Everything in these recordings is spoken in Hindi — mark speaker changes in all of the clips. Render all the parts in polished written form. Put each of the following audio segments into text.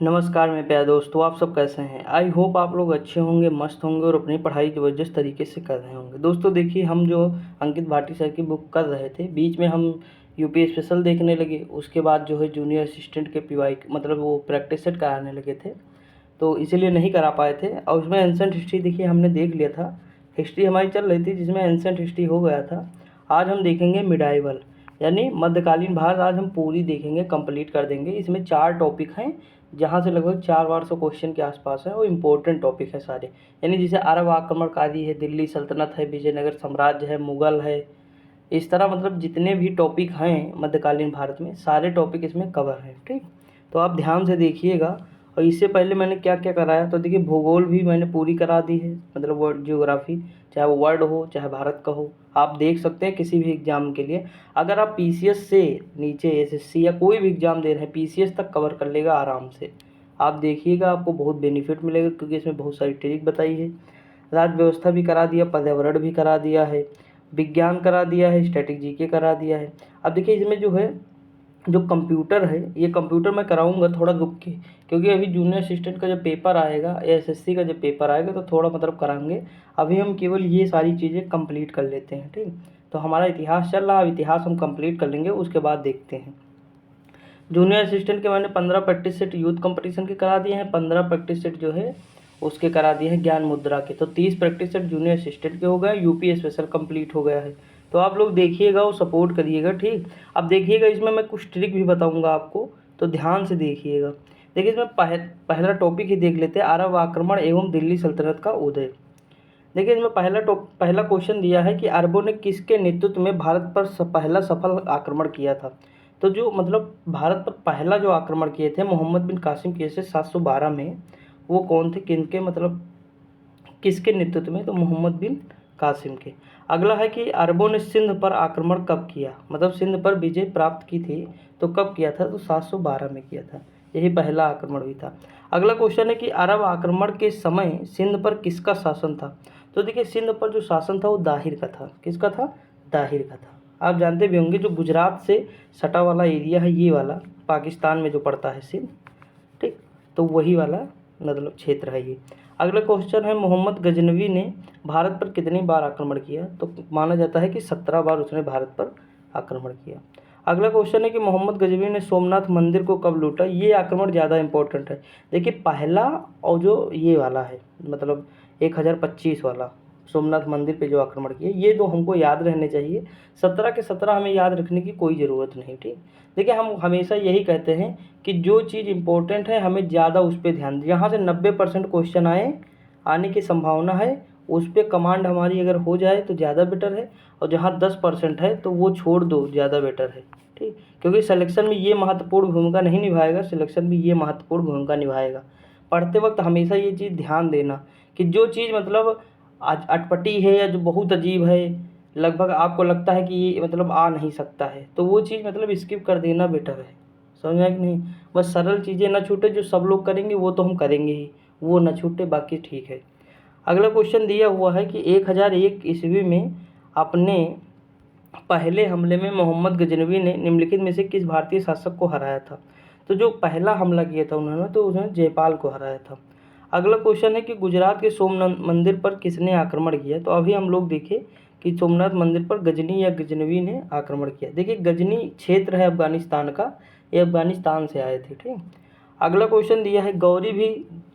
Speaker 1: नमस्कार मेरे प्यारे दोस्तों, आप सब कैसे हैं। आई होप आप लोग अच्छे होंगे, मस्त होंगे और अपनी पढ़ाई ज़बरदस्त तरीके से कर रहे होंगे। दोस्तों देखिए, हम जो अंकित भाटी सर की बुक कर रहे थे, बीच में हम यूपी स्पेशल देखने लगे। उसके बाद जो है जूनियर असिस्टेंट के पीवाई मतलब वो प्रैक्टिस सेट कराने लगे थे, तो इसीलिए नहीं करा पाए थे। और उसमें एंसेंट हिस्ट्री देखिए हमने देख लिया था। हिस्ट्री हमारी चल रही थी जिसमें एंसेंट हिस्ट्री हो गया था। आज हम देखेंगे मिडाइवल यानी मध्यकालीन भारत। आज हम पूरी देखेंगे, कंप्लीट कर देंगे। इसमें 4 टॉपिक हैं जहाँ से लगभग 400 क्वेश्चन के आसपास है और इम्पोर्टेंट टॉपिक है सारे। यानी जैसे अरब आक्रमणकारी है, दिल्ली सल्तनत है, विजयनगर साम्राज्य है, मुगल है, इस तरह मतलब जितने भी टॉपिक हैं मध्यकालीन भारत में सारे टॉपिक इसमें कवर हैं। ठीक, तो आप ध्यान से देखिएगा। और इससे पहले मैंने क्या क्या कराया, तो देखिए भूगोल भी मैंने पूरी करा दी है, मतलब वर्ल्ड ज्योग्राफी, चाहे वो वर्ल्ड हो चाहे भारत का हो। आप देख सकते हैं किसी भी एग्जाम के लिए, अगर आप पीसीएस से नीचे एसएससी या कोई भी एग्जाम दे रहे हैं, पीसीएस तक कवर कर लेगा आराम से। आप देखिएगा, आपको बहुत बेनिफिट मिलेगा क्योंकि इसमें बहुत सारी ट्रिक बताई है। राज्य व्यवस्था भी करा दिया, पर्यावरण भी करा दिया है, विज्ञान करा दिया है, स्टैटिक जीके करा दिया है। अब देखिए इसमें जो है, जो कंप्यूटर है, ये कंप्यूटर मैं कराऊंगा थोड़ा रुक के, क्योंकि अभी जूनियर असिस्टेंट का जब पेपर आएगा या एसएससी का जब पेपर आएगा तो थोड़ा मतलब कराएंगे। अभी हम केवल ये सारी चीज़ें कंप्लीट कर लेते हैं। ठीक, तो हमारा इतिहास चल रहा है, अब इतिहास हम कंप्लीट कर लेंगे, उसके बाद देखते हैं। जूनियर असिस्टेंट के मैंने 15 प्रैक्टिस सेट यूथ कंपटीशन के करा दिए हैं, 15 प्रैक्टिस सेट जो है उसके करा दिए हैं ज्ञान मुद्रा के। तो 30 प्रैक्टिस सेट जूनियर असिस्टेंट के हो गए, यूपी स्पेशल कंप्लीट हो गया है। तो आप लोग देखिएगा और सपोर्ट करिएगा। ठीक, अब देखिएगा इसमें मैं कुछ ट्रिक भी बताऊंगा आपको, तो ध्यान से देखिएगा। देखिए इसमें पहला टॉपिक ही देख लेते हैं, अरब आक्रमण एवं दिल्ली सल्तनत का उदय। देखिए इसमें पहला क्वेश्चन दिया है कि अरबों ने किसके नेतृत्व में भारत पर पहला सफल आक्रमण किया था। तो जो मतलब भारत पर पहला जो आक्रमण किए थे मोहम्मद बिन कासिम किए थे 712 में, वो कौन थे, किनके मतलब किसके नेतृत्व में, तो मोहम्मद बिन कासिम के। अगला है कि अरबों ने सिंध पर आक्रमण कब किया, मतलब सिंध पर विजय प्राप्त की थी तो कब किया था, तो 712 में किया था। यही पहला आक्रमण भी था। अगला क्वेश्चन है कि अरब आक्रमण के समय सिंध पर किसका शासन था। तो देखिए सिंध पर जो शासन था वो दाहिर का था। किसका था, दाहिर का था। आप जानते भी होंगे जो गुजरात से सटा वाला एरिया है, ये वाला पाकिस्तान में जो पड़ता है सिंध। ठीक, तो वही वाला मतलब क्षेत्र है ये। अगला क्वेश्चन है मोहम्मद गजनवी ने भारत पर कितनी बार आक्रमण किया। तो माना जाता है कि 17 बार उसने भारत पर आक्रमण किया। अगला क्वेश्चन है कि मोहम्मद गजनवी ने सोमनाथ मंदिर को कब लूटा। ये आक्रमण ज़्यादा इंपॉर्टेंट है। देखिए पहला और जो ये वाला है मतलब 1025 वाला सोमनाथ मंदिर पे जो आक्रमण किया, ये दो हमको याद रहने चाहिए। 17 के 17 हमें याद रखने की कोई ज़रूरत नहीं। ठीक, देखिए हम हमेशा यही कहते हैं कि जो चीज़ इंपॉर्टेंट है हमें ज़्यादा उस पर ध्यान दें। जहाँ से 90% क्वेश्चन आने की संभावना है उस पर कमांड हमारी अगर हो जाए तो ज़्यादा बेटर है, और जहाँ 10% है तो वो छोड़ दो, ज़्यादा बेटर है। ठीक, क्योंकि सिलेक्शन में ये महत्वपूर्ण भूमिका नहीं निभाएगा, सिलेक्शन में ये महत्वपूर्ण भूमिका निभाएगा। पढ़ते वक्त हमेशा ये चीज़ ध्यान देना कि जो चीज़ मतलब आज अटपटी है या जो बहुत अजीब है, लगभग आपको लगता है कि ये मतलब आ नहीं सकता है, तो वो चीज़ मतलब स्किप कर देना बेटर है। समझ आया कि नहीं। बस सरल चीज़ें ना छूटे, जो सब लोग करेंगे वो तो हम करेंगे ही, वो ना छूटे, बाकी ठीक है। अगला क्वेश्चन दिया हुआ है कि 1001 ईस्वी में अपने पहले हमले में मोहम्मद गजनवी ने निम्नलिखित में से किस भारतीय शासक को हराया था। तो जो पहला हमला किया था उन्होंने, तो उसने जयपाल को हराया था। अगला क्वेश्चन है कि गुजरात के सोमनाथ मंदिर पर किसने आक्रमण किया। तो अभी हम लोग देखें कि सोमनाथ मंदिर पर गजनी या गजनवी ने आक्रमण किया। देखिए गजनी क्षेत्र है अफगानिस्तान का, ये अफगानिस्तान से आए थे। ठीक, अगला क्वेश्चन दिया है गौरी भी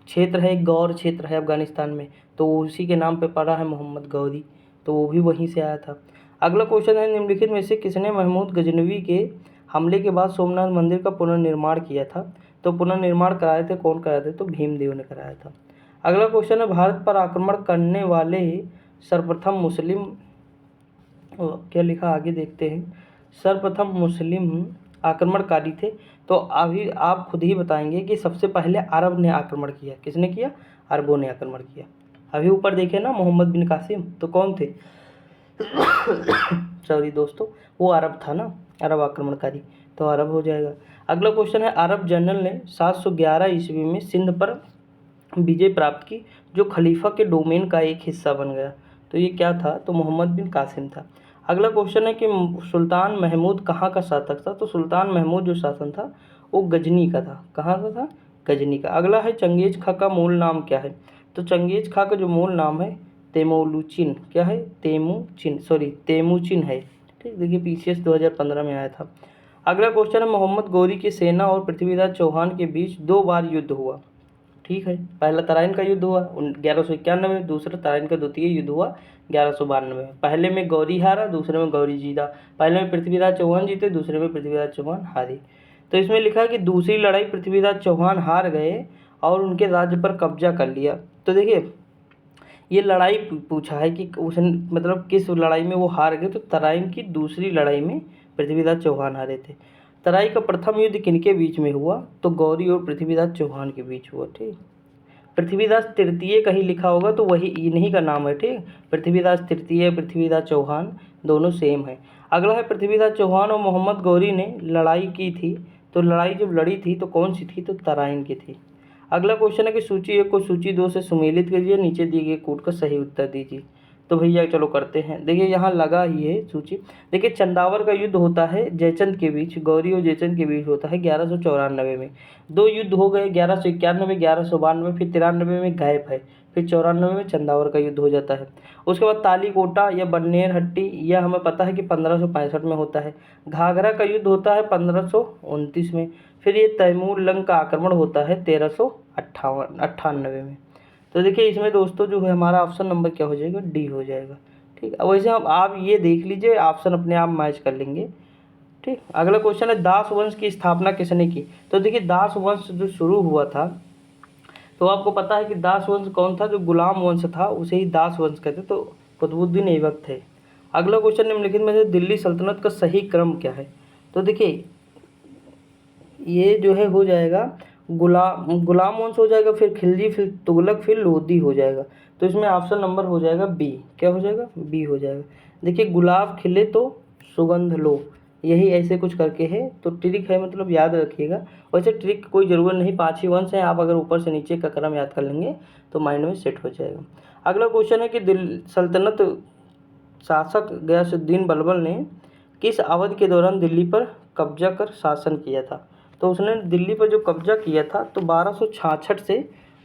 Speaker 1: क्षेत्र है, गौर क्षेत्र है अफगानिस्तान में, तो उसी के नाम पे पड़ा है मोहम्मद गौरी, तो वो भी वहीं से आया था। अगला क्वेश्चन है निम्नलिखित में से किसने महमूद गजनवी के हमले के बाद सोमनाथ मंदिर का पुनर्निर्माण किया था। तो पुनर्निर्माण कराए थे, कौन कराए थे, तो भीमदेव ने कराया था। अगला क्वेश्चन है भारत पर आक्रमण करने वाले सर्वप्रथम मुस्लिम, क्या लिखा आगे देखते हैं, सर्वप्रथम मुस्लिम आक्रमणकारी थे। तो अभी आप खुद ही बताएंगे कि सबसे पहले अरब ने आक्रमण किया। किसने किया, अरबों ने आक्रमण किया। अभी ऊपर देखे ना मोहम्मद बिन कासिम, तो कौन थे सॉरी दोस्तों, वो अरब था ना, अरब आक्रमणकारी, तो अरब हो जाएगा। अगला क्वेश्चन है अरब जनरल ने 711 ईस्वी में सिंध पर विजय प्राप्त की जो खलीफा के डोमेन का एक हिस्सा बन गया। तो ये क्या था, तो मोहम्मद बिन कासिम था। अगला क्वेश्चन है कि सुल्तान महमूद कहाँ का शासक था। तो सुल्तान महमूद जो शासन था वो गजनी का था। कहाँ का था, गजनी का। अगला है चंगेज खां का मूल नाम क्या है? तो चंगेज खां का जो मूल नाम है तेमुचिन, क्या है? तेमुचिन है। ठीक, देखिए पीसीएस 2015 में आया था। अगला क्वेश्चन है मोहम्मद गौरी की सेना और पृथ्वीराज चौहान के बीच 2 बार युद्ध हुआ। ठीक है, पहला तराइन का युद्ध हुआ 1191 में, दूसरा तराइन का द्वितीय युद्ध हुआ 1192 में। पहले में गौरी हारा, दूसरे में गौरी जीता। पहले में पृथ्वीराज चौहान जीते, दूसरे में पृथ्वीराज चौहान हारी। तो इसमें लिखा है कि दूसरी लड़ाई पृथ्वीराज चौहान हार गए और उनके राज्य पर कब्जा कर लिया। तो देखिए ये लड़ाई पूछा है कि उसने मतलब किस लड़ाई में वो हार गए, तो तराइन की दूसरी लड़ाई में पृथ्वीराज चौहान हारे थे। तराई का प्रथम युद्ध किनके बीच में हुआ? तो गौरी और पृथ्वीराज चौहान के बीच हुआ। ठीक, पृथ्वीराज तृतीय कहीं लिखा होगा तो वही इन्हीं का नाम है। ठीक, पृथ्वीराज तृतीय, पृथ्वीराज चौहान दोनों सेम है। अगला है पृथ्वीराज चौहान और मोहम्मद गौरी ने लड़ाई की थी, तो लड़ाई जब लड़ी थी तो कौन सी थी? तो तराइन की थी। अगला क्वेश्चन है कि सूची 1 को सूची 2 से सुमेलित कीजिए, नीचे दिए गए कोड का सही उत्तर दीजिए। तो भैया चलो करते हैं। देखिए यहाँ लगा ही है सूची। देखिए चंदावर का युद्ध होता है जयचंद के बीच, गौरी और जयचंद के बीच होता है 1194 में। 2 युद्ध हो गए 1191, 1192, फिर 93 में गायब है, फिर 94 में चंदावर का युद्ध हो जाता है। उसके बाद तालीकोटा या बन्नेर हट्टी, यह हमें पता है कि 1565 में होता है। घाघरा का युद्ध होता है 1529 में। फिर ये तैमूर लंग का आक्रमण होता है 1398 में। तो देखिए इसमें दोस्तों जो है हमारा ऑप्शन नंबर क्या हो जाएगा? डी हो जाएगा। ठीक, अब वैसे हम आप ये देख लीजिए ऑप्शन अपने आप मैच कर लेंगे। ठीक, अगला क्वेश्चन है दास वंश की स्थापना किसने की? तो देखिए दास वंश जो शुरू हुआ था, तो आपको पता है कि दास वंश कौन था? जो गुलाम वंश था उसे ही दास वंश कहते, तो कुतुबुद्दीन ऐबक थे। अगला क्वेश्चन निम्नलिखित में से दिल्ली सल्तनत का सही क्रम क्या है? तो देखिए ये जो है हो जाएगा गुलाम वंश हो जाएगा, फिर खिलजी, फिर तुगलक, फिर लोधी हो जाएगा। तो इसमें ऑप्शन नंबर हो जाएगा बी। क्या हो जाएगा? बी हो जाएगा। देखिए गुलाब खिले तो सुगंध लो, यही ऐसे कुछ करके है। तो ट्रिक है, मतलब याद रखिएगा। वैसे ट्रिक कोई ज़रूरत नहीं, 5 ही वंश है, आप अगर ऊपर से नीचे का क्रम याद कर लेंगे तो माइंड में सेट हो जाएगा। अगला क्वेश्चन है कि दिल्ली सल्तनत शासक गयासुद्दीन बलबल ने किस अवधि के दौरान दिल्ली पर कब्जा कर शासन किया था? तो उसने दिल्ली पर जो कब्जा किया था तो 1266 से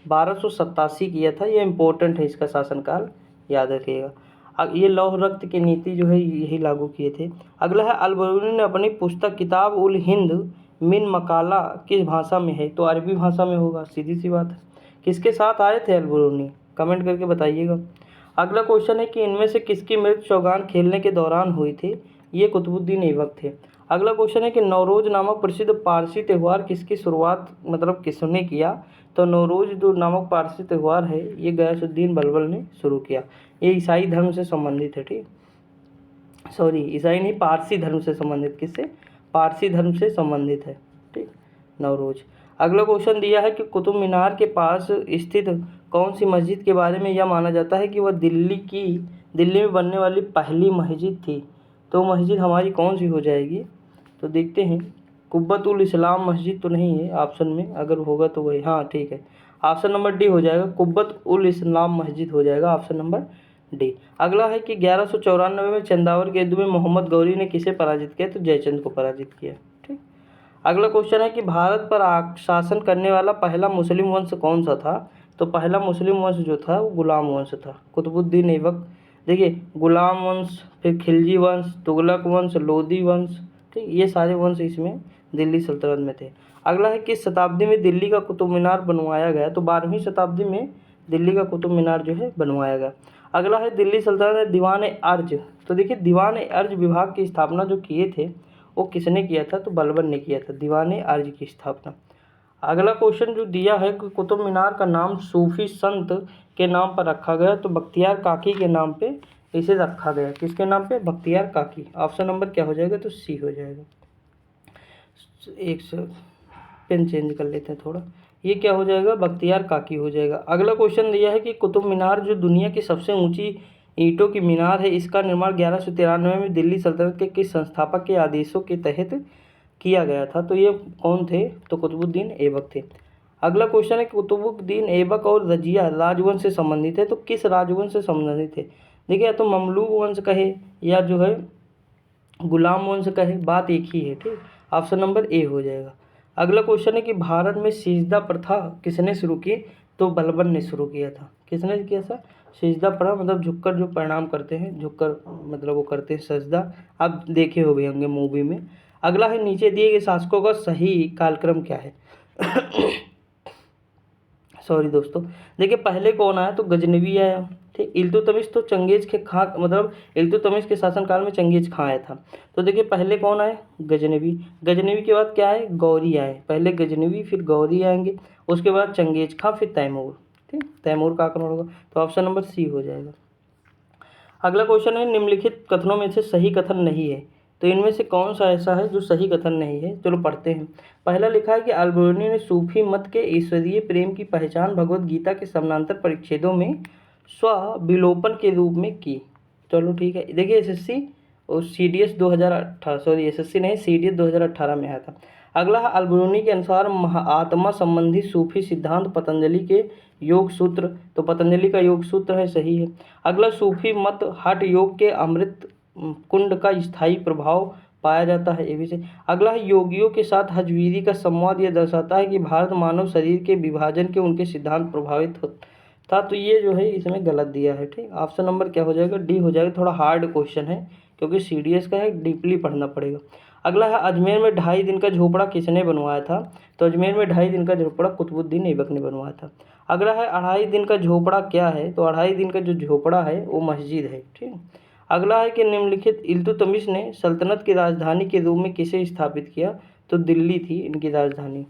Speaker 1: 1287 किया था। ये इम्पोर्टेंट है, इसका शासनकाल याद रखिएगा। अब ये लौह रक्त की नीति जो है यही लागू किए थे। अगला है अल-बरूनी ने अपनी पुस्तक किताब उल हिंद मिन मकाला किस भाषा में है? तो अरबी भाषा में होगा, सीधी सी बात है। किसके साथ आए थे अल-बरूनी? कमेंट करके बताइएगा। अगला क्वेश्चन है कि इनमें से किसकी मृत्यु चौगान खेलने के दौरान हुई थी? ये कुतुबुद्दीन ऐबक थे। अगला क्वेश्चन है कि नवरोज नामक प्रसिद्ध पारसी त्यौहार किसकी शुरुआत मतलब किसने किया? तो नवरोज जो नामक पारसी त्यौहार है ये गयासुद्दीन बलबल ने शुरू किया। ये ईसाई धर्म से संबंधित है। ठीक, सॉरी ईसाई नहीं, पारसी धर्म से संबंधित। किससे? पारसी धर्म से संबंधित है। ठीक, नवरोज। अगला क्वेश्चन दिया है कि कुतुब मीनार के पास स्थित कौन सी मस्जिद के बारे में यह माना जाता है कि वह दिल्ली में बनने वाली पहली मस्जिद थी? तो मस्जिद हमारी कौन सी हो जाएगी? तो देखते हैं। कुब्बत उल इस्लाम मस्जिद तो नहीं है ऑप्शन में, अगर होगा तो वही, हाँ ठीक है, ऑप्शन नंबर डी हो जाएगा। कुब्बत उल इस्लाम मस्जिद हो जाएगा ऑप्शन नंबर डी। अगला है कि 1194 में चंदावर के युद्ध में मोहम्मद गौरी ने किसे पराजित किया? तो जयचंद को पराजित किया। ठीक, अगला क्वेश्चन है कि भारत पर शासन करने वाला पहला मुस्लिम वंश कौन सा था? तो पहला मुस्लिम वंश जो था वो गुलाम वंश था, कुतुबुद्दीन ऐबक। देखिए गुलाम वंश, फिर खिलजी वंश, तुगलक वंश, लोधी वंश, ठीक, ये सारे वंश इसमें दिल्ली सल्तनत में थे। अगला है किस शताब्दी में दिल्ली का कुतुब मीनार बनवाया गया? तो 12वीं शताब्दी में दिल्ली का कुतुब मीनार जो है बनवाया गया। अगला है दिल्ली सल्तनत में दीवान अर्ज। तो देखिए दीवान अर्ज विभाग की स्थापना जो किए थे वो किसने किया था? तो बलबन ने किया था दीवान अर्ज की स्थापना। अगला क्वेश्चन जो दिया है कि कुतुब मीनार का नाम सूफी संत के नाम पर रखा गया, तो बख्तियार काकी के नाम पे इसे रखा गया। किसके नाम पे? बख्तियार काकी। ऑप्शन नंबर क्या हो जाएगा? तो सी हो जाएगा। एक से पेन चेंज कर लेते हैं थोड़ा, ये क्या हो जाएगा? बख्तियार काकी हो जाएगा। अगला क्वेश्चन दिया है कि कुतुब मीनार जो दुनिया की सबसे ऊंची ईंटों की मीनार है, इसका निर्माण 1193 में दिल्ली सल्तनत के किस संस्थापक के आदेशों के तहत किया गया था? तो ये कौन थे? तो कुतुबुद्दीन ऐबक थे। अगला क्वेश्चन है कि कुतुबुद्दीन ऐबक और रजिया राजवंश से संबंधित है, तो किस राजवंश से संबंधित थे? देखिए या तो ममलूक वंश कहे या जो है गुलाम वंश कहे, बात एक ही है। ठीक, ऑप्शन नंबर ए हो जाएगा। अगला क्वेश्चन है कि भारत में सिजदा प्रथा किसने शुरू की? तो बलबन ने शुरू किया था। किसने किया था? सिजदा प्रथा मतलब झुककर जो प्रणाम करते हैं, झुककर मतलब वो करते हैं सजदा, आप देखे हो गए होंगे मूवी में। अगला है नीचे दिए गए शासकों का सही कालक्रम क्या है? सॉरी दोस्तों, देखिए पहले कौन आया? तो गजनवी आया। ठीक, इल्तुतमिश तो चंगेज के खां मतलब इल्तुतमिश के शासनकाल में चंगेज खां आया था। तो देखिए पहले कौन आए? गजनवी। गजनवी के बाद क्या आए? गौरी आए। पहले गजनवी फिर गौरी आएंगे, उसके बाद चंगेज खां फिर तैमूर। ठीक, तैमूर का आक्रमण होगा। तो ऑप्शन नंबर सी हो जाएगा। अगला क्वेश्चन है निम्नलिखित कथनों में से सही कथन नहीं है, तो इनमें से कौन सा ऐसा है जो सही कथन नहीं है? चलो पढ़ते हैं। पहला लिखा है कि अल्बेरुनी ने सूफी मत के ईश्वरीय प्रेम की पहचान भगवत गीता के समानांतर परिच्छेदों में स्वविलोपन के रूप में की। चलो ठीक है, देखिए एसएससी और सीडीएस 2018 सॉरी एसएससी नहीं सीडीएस 2018 में आया था। अगला है अल्बेरुनी के अनुसार आत्मा संबंधी सूफी सिद्धांत पतंजलि के योग सूत्र, तो पतंजलि का योग सूत्र है, सही है। अगला सूफी मत हठ योग के अमृत कुंड का स्थायी प्रभाव पाया जाता है, ये भी सही। अगला है योगियों के साथ हजवीरी का संवाद यह दर्शाता है कि भारत मानव शरीर के विभाजन के उनके सिद्धांत प्रभावित था, तो ये जो है इसमें गलत दिया है। ठीक, ऑप्शन नंबर क्या हो जाएगा? डी हो जाएगा। थोड़ा हार्ड क्वेश्चन है क्योंकि सीडीएस का है, डीपली पढ़ना पड़ेगा। अगला है अजमेर में 2.5 दिन का झोपड़ा किसने बनवाया था? तो अजमेर में 2.5 दिन का झोपड़ा कुतुबुद्दीन ऐबक ने बनवाया था। अगला है 2.5 दिन का झोपड़ा क्या है? तो 2.5 दिन का जो झोपड़ा है वो मस्जिद है। ठीक, अगला है कि निम्नलिखित इल्तुतमिश ने सल्तनत की राजधानी के रूप में किसे स्थापित किया? तो दिल्ली थी इनकी राजधानी।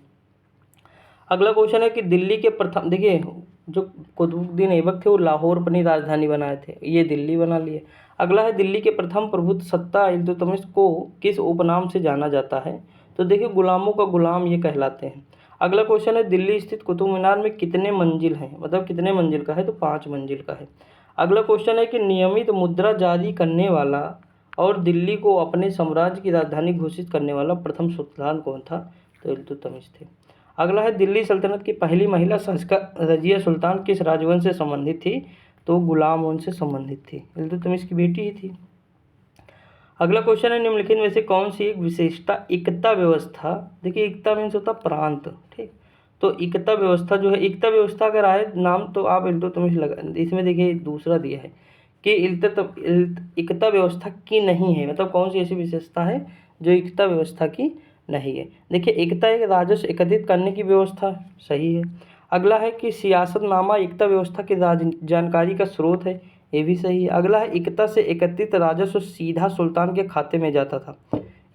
Speaker 1: अगला क्वेश्चन है कि दिल्ली के प्रथम, देखिए जो कुतुबुद्दीन ऐबक थे वो लाहौर अपनी राजधानी बनाए थे, ये दिल्ली बना लिए। अगला है दिल्ली के प्रथम प्रभुत्व सत्ता इल्तुतमिश को किस उपनाम से जाना जाता है? तो देखिए गुलामों का गुलाम ये कहलाते हैं। अगला क्वेश्चन है दिल्ली स्थित कुतुब मीनार में कितने मंजिल हैं, मतलब कितने मंजिल का है? तो 5 मंजिल का है। अगला क्वेश्चन है कि नियमित मुद्रा जारी करने वाला और दिल्ली को अपने साम्राज्य की राजधानी घोषित करने वाला प्रथम सुल्तान कौन था? तो इल्तुतमिश थे। अगला है दिल्ली सल्तनत की पहली महिला शासक रजिया सुल्तान किस राजवंश से संबंधित थी? तो गुलाम वंश से संबंधित थी, इल्तुतमिश की बेटी ही थी। अगला क्वेश्चन है निम्नलिखित में से कौन सी एक विशेषता एकता व्यवस्था, देखिए एकता मीन्स होता प्रांत, ठीक, तो एकता व्यवस्था जो है, एकता व्यवस्था अगर आए नाम तो आप इल्तुतमिश लगा, इसमें देखिए दूसरा दिया है कि एकता व्यवस्था की नहीं है, मतलब कौन सी ऐसी विशेषता है जो एकता व्यवस्था की नहीं है? देखिए एकता एक राजस्व एकत्रित करने की व्यवस्था, सही है। अगला है कि सियासतनामा एकता व्यवस्था की जानकारी का स्रोत है, ये भी सही है। अगला है एकता से एकत्रित राजस्व सीधा सुल्तान के खाते में जाता था,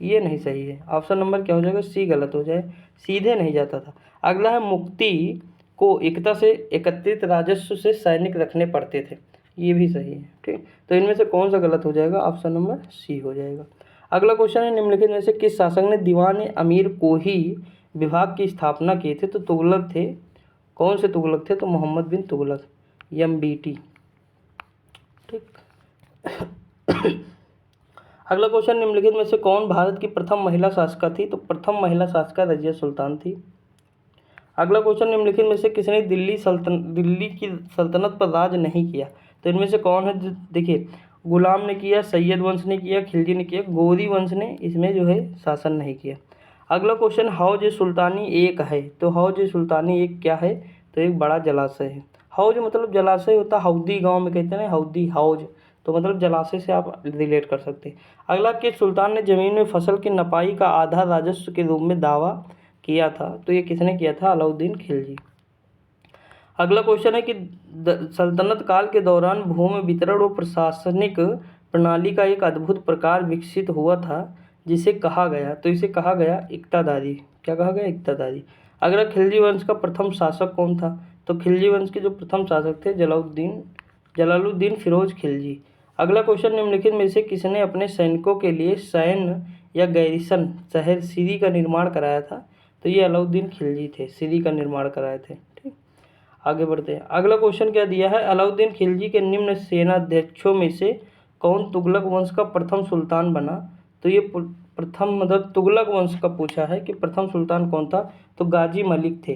Speaker 1: ये नहीं सही है। ऑप्शन नंबर क्या हो जाएगा? सी गलत हो जाए, सीधे नहीं जाता था। अगला है मुक्ति को एकता से एकत्रित राजस्व से सैनिक रखने पड़ते थे, ये भी सही है। ठीक, तो इनमें से कौन सा गलत हो जाएगा? ऑप्शन नंबर सी हो जाएगा। अगला क्वेश्चन है निम्नलिखित में से किस शासक ने दीवान अमीर को ही विभाग की स्थापना की थी? तो तुगलक थे। कौन से तुगलक थे? तो मोहम्मद बिन तुगलक, MBT। ठीक। अगला क्वेश्चन निम्नलिखित में से कौन भारत की प्रथम महिला शासिका थी? तो प्रथम महिला शासिका रजिया सुल्तान थी। अगला क्वेश्चन निम्नलिखित में से किसने दिल्ली की सल्तनत पर राज नहीं किया? तो इनमें से कौन है? देखिए गुलाम ने किया, सैयद वंश ने किया, खिलजी ने किया, गौरी वंश ने इसमें जो है शासन नहीं किया। अगला क्वेश्चन हौज सुल्तानी एक है, तो हौज सुल्तानी एक क्या है? तो एक बड़ा जलाशय है। हौज मतलब जलाशय होता है, हौदी गांव में कहते हैं हौदी, हौज तो मतलब जलाशय से आप रिलेट कर सकते हैं। अगला कि सुल्तान ने जमीन में फसल की नपाई का आधा राजस्व के रूप में दावा किया था, तो ये किसने किया था? अलाउद्दीन खिलजी। अगला क्वेश्चन है कि सल्तनत काल के दौरान भूमि वितरण और प्रशासनिक प्रणाली का एक अद्भुत प्रकार विकसित हुआ था जिसे कहा गया, तो इसे कहा गया इक्तादारी। क्या कहा गया? इक्तादारी। अगला खिलजी वंश का प्रथम शासक कौन था? तो खिलजी वंश के जो प्रथम शासक थे जलालुद्दीन फिरोज खिलजी। अगला क्वेश्चन निम्नलिखित में से किसने अपने सैनिकों के लिए सैन्य या गैरिसन शहर सिरी का निर्माण कराया था? तो ये अलाउद्दीन खिलजी थे, सिरी का निर्माण कराए थे। ठीक, आगे बढ़ते हैं। अगला क्वेश्चन क्या दिया है? अलाउद्दीन खिलजी के निम्न सेनाध्यक्षों में से कौन तुगलक वंश का प्रथम सुल्तान बना? तो ये प्रथम मतलब तुगलक वंश का पूछा है कि प्रथम सुल्तान कौन था? तो गाजी मलिक थे।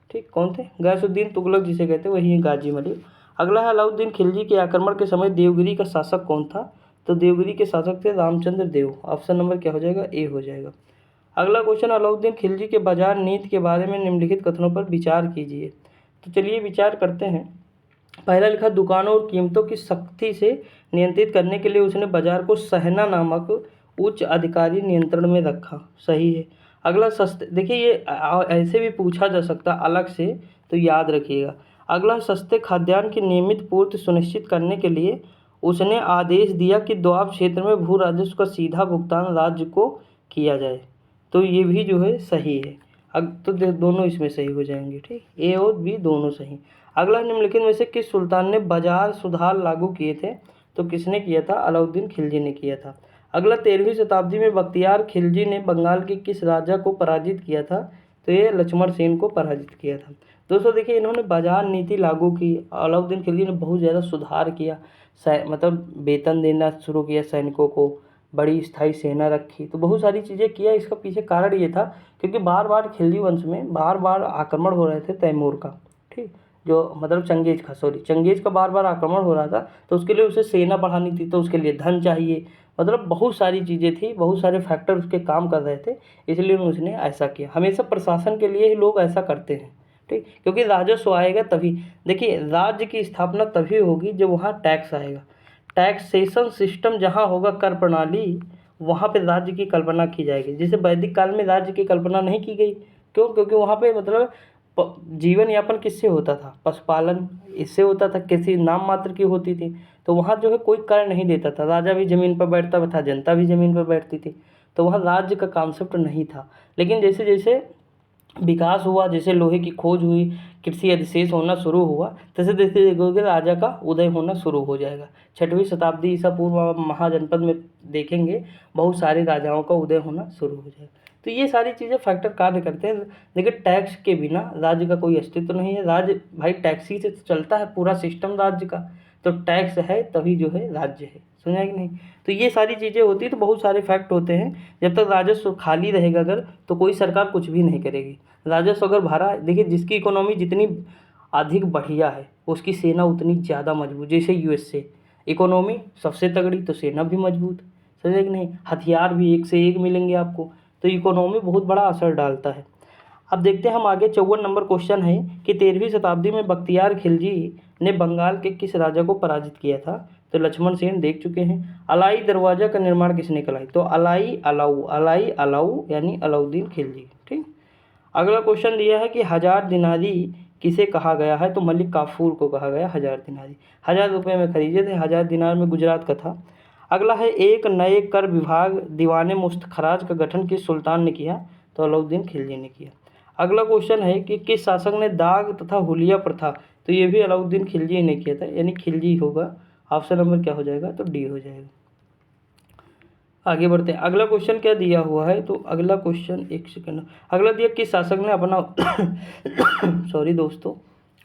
Speaker 1: ठीक, कौन थे? गैसुद्दीन तुगलक जिसे कहते हैं वही है गाजी मलिक। अगला है अलाउद्दीन खिलजी के आक्रमण के समय देवगिरी का शासक कौन था? तो देवगिरी के शासक थे रामचंद्र देव। ऑप्शन नंबर क्या हो जाएगा? ए हो जाएगा। अगला क्वेश्चन, अलाउद्दीन खिलजी के बाजार नीति के बारे में निम्नलिखित कथनों पर विचार कीजिए। तो चलिए विचार करते हैं। पहला लिखा, दुकानों और कीमतों की सख्ती से नियंत्रित करने के लिए उसने बाजार को सहना नामक उच्च अधिकारी नियंत्रण में रखा। सही है। अगला, सस्ते, देखिए ये ऐसे भी पूछा जा सकता अलग से, तो याद रखिएगा। अगला, सस्ते खाद्यान्न की नियमित पूर्ति सुनिश्चित करने के लिए उसने आदेश दिया कि दोआब क्षेत्र में भू राजस्व का सीधा भुगतान राज्य को किया जाए। तो ये भी जो है सही है। अब तो दोनों इसमें सही हो जाएंगे, ठीक, ए और बी दोनों सही। अगला, निम्नलिखित में से किस सुल्तान ने बाजार सुधार लागू किए थे? तो किसने किया था? अलाउद्दीन खिलजी ने किया था। अगला, 13वीं शताब्दी में बख्तियार खिलजी ने बंगाल के किस राजा को पराजित किया था? तो ये लक्ष्मण सेन को पराजित किया था। दोस्तों देखिए, इन्होंने बाजार नीति लागू की, अलाउद्दीन खिलजी ने बहुत ज़्यादा सुधार किया, मतलब वेतन देना शुरू किया सैनिकों को, बड़ी स्थायी सेना रखी, तो बहुत सारी चीज़ें किया। इसका पीछे कारण ये था क्योंकि बार बार खिलजी वंश में बार बार आक्रमण हो रहे थे तैमूर का, ठीक, जो मतलब चंगेज का बार बार आक्रमण हो रहा था, तो उसके लिए उसे सेना बढ़ानी थी, तो उसके लिए धन चाहिए, मतलब बहुत सारी चीज़ें थी, बहुत सारे फैक्टर उसके काम कर रहे थे, इसलिए उसने ऐसा किया। हमेशा प्रशासन के लिए ही लोग ऐसा करते हैं, ठीक, क्योंकि राजस्व आएगा तभी। देखिए, राज्य की स्थापना तभी होगी जब वहाँ टैक्स आएगा। टैक्सेशन सिस्टम जहाँ होगा, कर प्रणाली, वहाँ पे राज्य की कल्पना की जाएगी। जैसे वैदिक काल में राज्य की कल्पना नहीं की गई, क्यों? क्योंकि वहाँ पे मतलब जीवन यापन किससे होता था? पशुपालन, इससे होता था, किसी नाम मात्र की होती थी, तो वहाँ जो है कोई कर नहीं देता था, राजा भी ज़मीन पर बैठता था, जनता भी ज़मीन पर बैठती थी, तो वहाँ राज्य का कॉन्सेप्ट नहीं था। लेकिन जैसे जैसे विकास हुआ, जैसे लोहे की खोज हुई, कृषि अधिशेष होना शुरू हुआ, तैसे तैसे देखोगे राजा का उदय होना शुरू हो जाएगा। 6वीं शताब्दी ईसा पूर्व महाजनपद में देखेंगे बहुत सारे राजाओं का उदय होना शुरू हो जाएगा। तो ये सारी चीज़ें फैक्टर कार्य करते हैं। देखिए, टैक्स के बिना राज्य का कोई अस्तित्व नहीं है। राज्य भाई टैक्स ही से तो चलता है पूरा सिस्टम राज्य का, तो टैक्स है तभी जो है राज्य है, समझा कि नहीं? तो ये सारी चीज़ें होती है, तो बहुत सारे फैक्ट होते हैं। जब तक राजस्व खाली रहेगा अगर, तो कोई सरकार कुछ भी नहीं करेगी। राजस्व अगर भरा, देखिए जिसकी इकोनॉमी जितनी अधिक बढ़िया है उसकी सेना उतनी ज़्यादा मजबूत। जैसे यूएसए, इकोनॉमी सबसे तगड़ी तो सेना भी मजबूत, समझे कि नहीं? हथियार भी एक से एक मिलेंगे आपको, तो इकोनॉमी बहुत बड़ा असर डालता है। अब देखते हैं हम आगे। 54 नंबर क्वेश्चन है कि 13वीं शताब्दी में बख्तियार खिलजी ने बंगाल के किस राजा को पराजित किया था? तो लक्ष्मण सेन देख चुके हैं। अलाई दरवाजा का निर्माण किसने कराई? तो अलाई अलाऊ यानी अलाउद्दीन खिलजी, ठीक। अगला क्वेश्चन दिया है कि 1000 दिनारी किसे कहा गया है? तो मलिक काफूर को कहा गया 1000 दिनारी। 1000 रुपये में खरीदे थे, 1000 दिनार में गुजरात का था। अगला है, एक नए कर विभाग दीवाने मुस्तखराज का गठन किस सुल्तान ने किया? तो अलाउद्दीन खिलजी ने किया। अगला क्वेश्चन है कि किस शासक ने दाग तथा हुलिया प्रथा? तो ये भी अलाउद्दीन खिलजी ने किया था, यानी खिलजी होगा। ऑप्शन नंबर क्या हो जाएगा? तो डी हो जाएगा। आगे बढ़ते हैं। अगला क्वेश्चन क्या दिया हुआ है? तो अगला क्वेश्चन, एक सेकंड, अगला दिया किस शासक ने अपना सॉरी दोस्तों,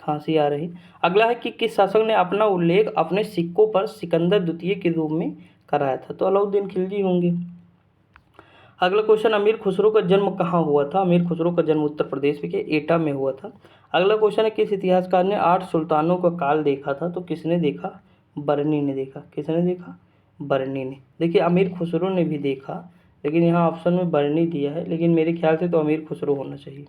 Speaker 1: खांसी आ रही। अगला है कि किस शासक ने अपना उल्लेख अपने सिक्कों पर सिकंदर द्वितीय के रूप में कराया था? तो अलाउद्दीन खिलजी होंगे। अगला क्वेश्चन, अमीर खुसरो का जन्म कहाँ हुआ था? अमीर खुसरो का जन्म उत्तर प्रदेश के एटा में हुआ था। अगला क्वेश्चन है, किस इतिहासकार ने 8 सुल्तानों का काल देखा था? तो किसने देखा? बरनी ने देखा। किसने देखा? बरनी ने। देखिए, अमीर खुसरो ने भी देखा, लेकिन यहाँ ऑप्शन में बरनी दिया है, लेकिन मेरे ख्याल से तो अमीर खुसरो होना चाहिए,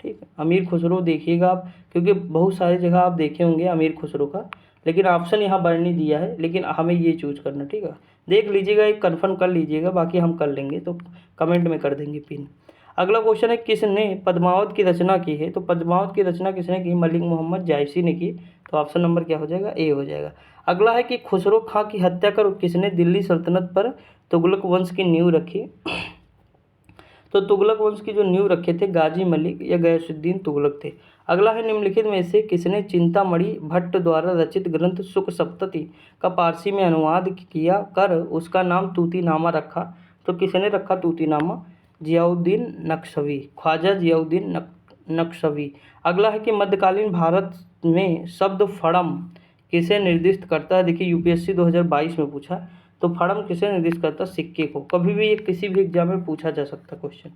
Speaker 1: ठीक है। अमीर खुसरो देखिएगा आप, क्योंकि बहुत सारी जगह आप देखे होंगे अमीर खुसरो का, लेकिन ऑप्शन यहाँ बरनी दिया है, लेकिन हमें ये चूज करना, ठीक है। देख लीजिएगा, एक कन्फर्म कर लीजिएगा, बाकी हम कर लेंगे तो कमेंट में कर देंगे पिन। अगला क्वेश्चन है, किसने पद्मावत की रचना की है? तो पद्मावत की रचना किसने की? मलिक मोहम्मद जायसी ने की। तो ऑप्शन नंबर क्या हो जाएगा? ए हो जाएगा। अगला है कि खुसरो खां की हत्या कर किसने दिल्ली सल्तनत पर तुगलक वंश की नींव रखी? तो तुगलक वंश की जो नींव रखे थे गाजी मलिक या गयासुद्दीन तुगलक थे। अगला है, निम्नलिखित में से किसने चिंतामणि भट्ट द्वारा रचित ग्रंथ सुख सप्तति का पारसी में अनुवाद किया कर उसका नाम तूतीनामा रखा? तो किसने रखा तूतीनामा? जियाउद्दीन नक्शवी, ख्वाजा जियाउद्दीन नक्शवी। अगला है कि मध्यकालीन भारत में शब्द फड़म किसे निर्दिष्ट करता है? देखिए, यूपीएससी 2022 में पूछा, तो फड़म किसे निर्दिष्ट करता? सिक्के को। कभी भी ये किसी भी एग्जाम में पूछा जा सकता क्वेश्चन,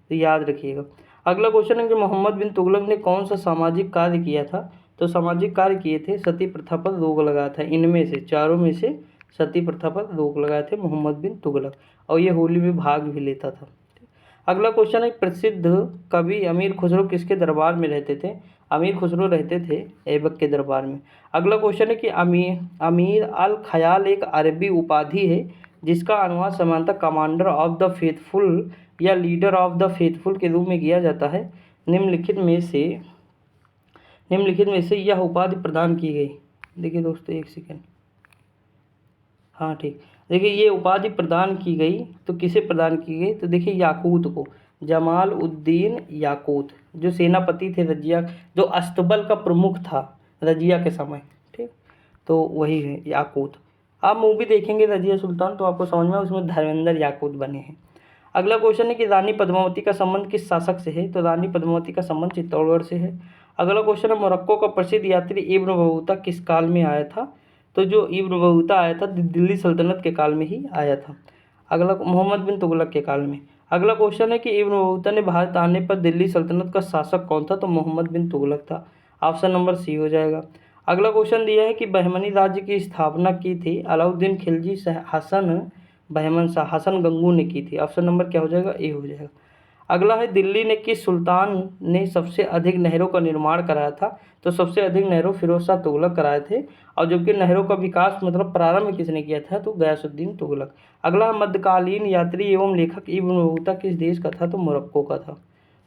Speaker 1: तो याद रखिएगा। अगला क्वेश्चन है कि मोहम्मद बिन तुगलक ने कौन सा सामाजिक कार्य किया था? तो सामाजिक कार्य किए थे, सती प्रथा पर रोक लगाया था। इनमें से चारों में से सती प्रथा पर रोक लगाए थे मोहम्मद बिन तुगलक, और ये होली में भाग भी लेता था। अगला क्वेश्चन है प्रसिद्ध कवि अमीर खुसरो किसके दरबार में रहते थे? अमीर खुसरो रहते थे ऐबक के दरबार में। अगला क्वेश्चन है कि अमीर अल खयाल एक अरबी उपाधि है जिसका अनुवाद सामान्यतः कमांडर ऑफ द फेथफुल या लीडर ऑफ द फेथफुल के रूप में किया जाता है। निम्नलिखित में से यह उपाधि प्रदान की गई। देखिए दोस्तों एक सेकेंड, हाँ ठीक, देखिए ये उपाधि प्रदान की गई तो किसे प्रदान की गई? तो देखिए याकूत को, जमाल उद्दीन याकूत, जो सेनापति थे रजिया, जो अस्तबल का प्रमुख था रजिया के समय, ठीक, तो वही है याकूत। आप मूवी देखेंगे रजिया सुल्तान तो आपको समझ में, उसमें धर्मेंद्र याकूत बने हैं। अगला क्वेश्चन है कि रानी पद्मावती का संबंध किस शासक से है? तो रानी पद्मावती का संबंध चित्तौड़गढ़ से है। अगला क्वेश्चन है मोरक्को का प्रसिद्ध यात्री इब्न बतूता किस काल में आया था? तो जो इब्न बतूता आया था दिल्ली सल्तनत के काल में ही आया था। अगला मोहम्मद बिन तुगलक के काल में। अगला क्वेश्चन है कि इब्न बतूता ने भारत आने पर दिल्ली सल्तनत का शासक कौन था? तो मोहम्मद बिन तुगलक था। ऑप्शन नंबर सी हो जाएगा। अगला क्वेश्चन दिया है कि बहमनी राज्य की स्थापना की थी अलाउद्दीन खिलजी हसन बहमन शाह हसन गंगू ने की थी। ऑप्शन नंबर क्या हो जाएगा? ए हो जाएगा। अगला है दिल्ली ने किस सुल्तान ने सबसे अधिक नहरों का निर्माण कराया था? तो सबसे अधिक नहरों फिरोज शाह तुगलक कराए थे, और जबकि नहरों का विकास मतलब प्रारंभ किसने किया था? तो गयासुद्दीन तुगलक। अगला मध्यकालीन यात्री एवं लेखक इब्न बतूता किस देश का था? तो मोरक्को का था।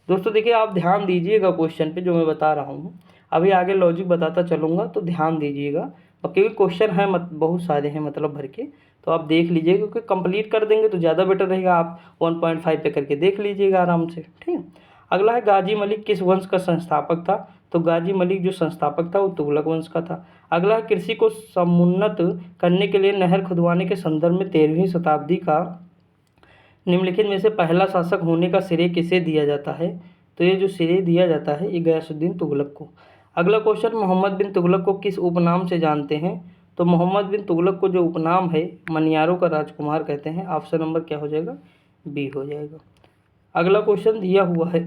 Speaker 1: दोस्तों देखिए आप ध्यान दीजिएगा क्वेश्चन पे जो मैं बता रहा हूँ, अभी आगे लॉजिक बताता चलूँगा तो ध्यान दीजिएगा, और क्योंकि क्वेश्चन है बहुत सारे हैं मतलब भर के, तो आप देख लीजिए क्योंकि कंप्लीट कर देंगे तो ज़्यादा बेटर रहेगा। आप 1.5 पे करके देख लीजिएगा आराम से, ठीक। अगला है गाजी मलिक किस वंश का संस्थापक था? तो गाजी मलिक जो संस्थापक था वो तुगलक वंश का था। अगला है कृषि को समुन्नत करने के लिए नहर खुदवाने के संदर्भ में 13वीं शताब्दी का निम्नलिखित में से पहला शासक होने का श्रेय किसे दिया जाता है? तो ये जो श्रेय दिया जाता है ये गयासुद्दीन तुगलक को। अगला क्वेश्चन मोहम्मद बिन तुगलक को किस उपनाम से जानते हैं? तो मोहम्मद बिन तुगलक को जो उपनाम है मनियारों का राजकुमार कहते हैं। ऑप्शन नंबर क्या हो जाएगा? बी हो जाएगा। अगला क्वेश्चन दिया हुआ है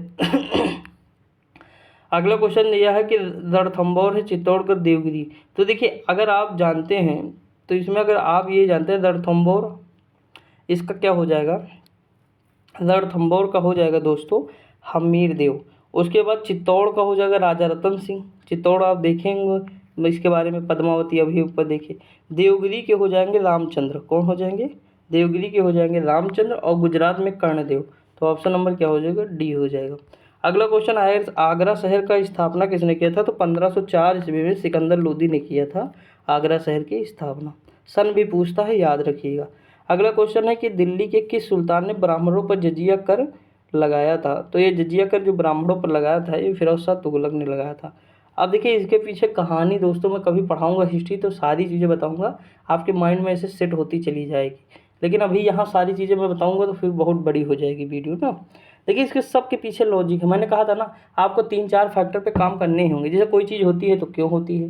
Speaker 1: अगला क्वेश्चन दिया है कि रणथंभौर है चित्तौड़गढ़ देवगिरी। तो देखिए अगर आप जानते हैं तो इसमें अगर आप ये जानते हैं रणथंभौर, इसका क्या हो जाएगा? रणथंभौर का हो जाएगा दोस्तों हमीर देव। उसके बाद चित्तौड़ का हो जाएगा राजा रतन सिंह। चित्तौड़ आप देखेंगे इसके बारे में पद्मावती अभी ऊपर देखिए। देवगिरी के हो जाएंगे रामचंद्र। कौन हो जाएंगे? देवगिरी के हो जाएंगे रामचंद्र, और गुजरात में कर्णदेव। तो ऑप्शन नंबर क्या हो जाएगा? डी हो जाएगा। अगला क्वेश्चन आगरा शहर का स्थापना किसने किया था? तो 1504 ईस्वी में सिकंदर लोदी ने किया था आगरा शहर की स्थापना। सन भी पूछता है, याद रखिएगा। अगला क्वेश्चन है कि दिल्ली के किस सुल्तान ने ब्राह्मणों पर जजिया कर लगाया था? तो ये जजिया कर जो ब्राह्मणों पर लगाया था ये फिरोज शाह तुगलक ने लगाया था। अब देखिए इसके पीछे कहानी दोस्तों मैं कभी पढ़ाऊंगा हिस्ट्री तो सारी चीज़ें बताऊंगा, आपके माइंड में ऐसे सेट होती चली जाएगी, लेकिन अभी यहाँ सारी चीज़ें मैं बताऊंगा तो फिर बहुत बड़ी हो जाएगी वीडियो ना। देखिए इसके सब के पीछे लॉजिक है, मैंने कहा था ना आपको 3-4 फैक्टर पे काम करने ही होंगे। जैसे कोई चीज़ होती है तो क्यों होती है,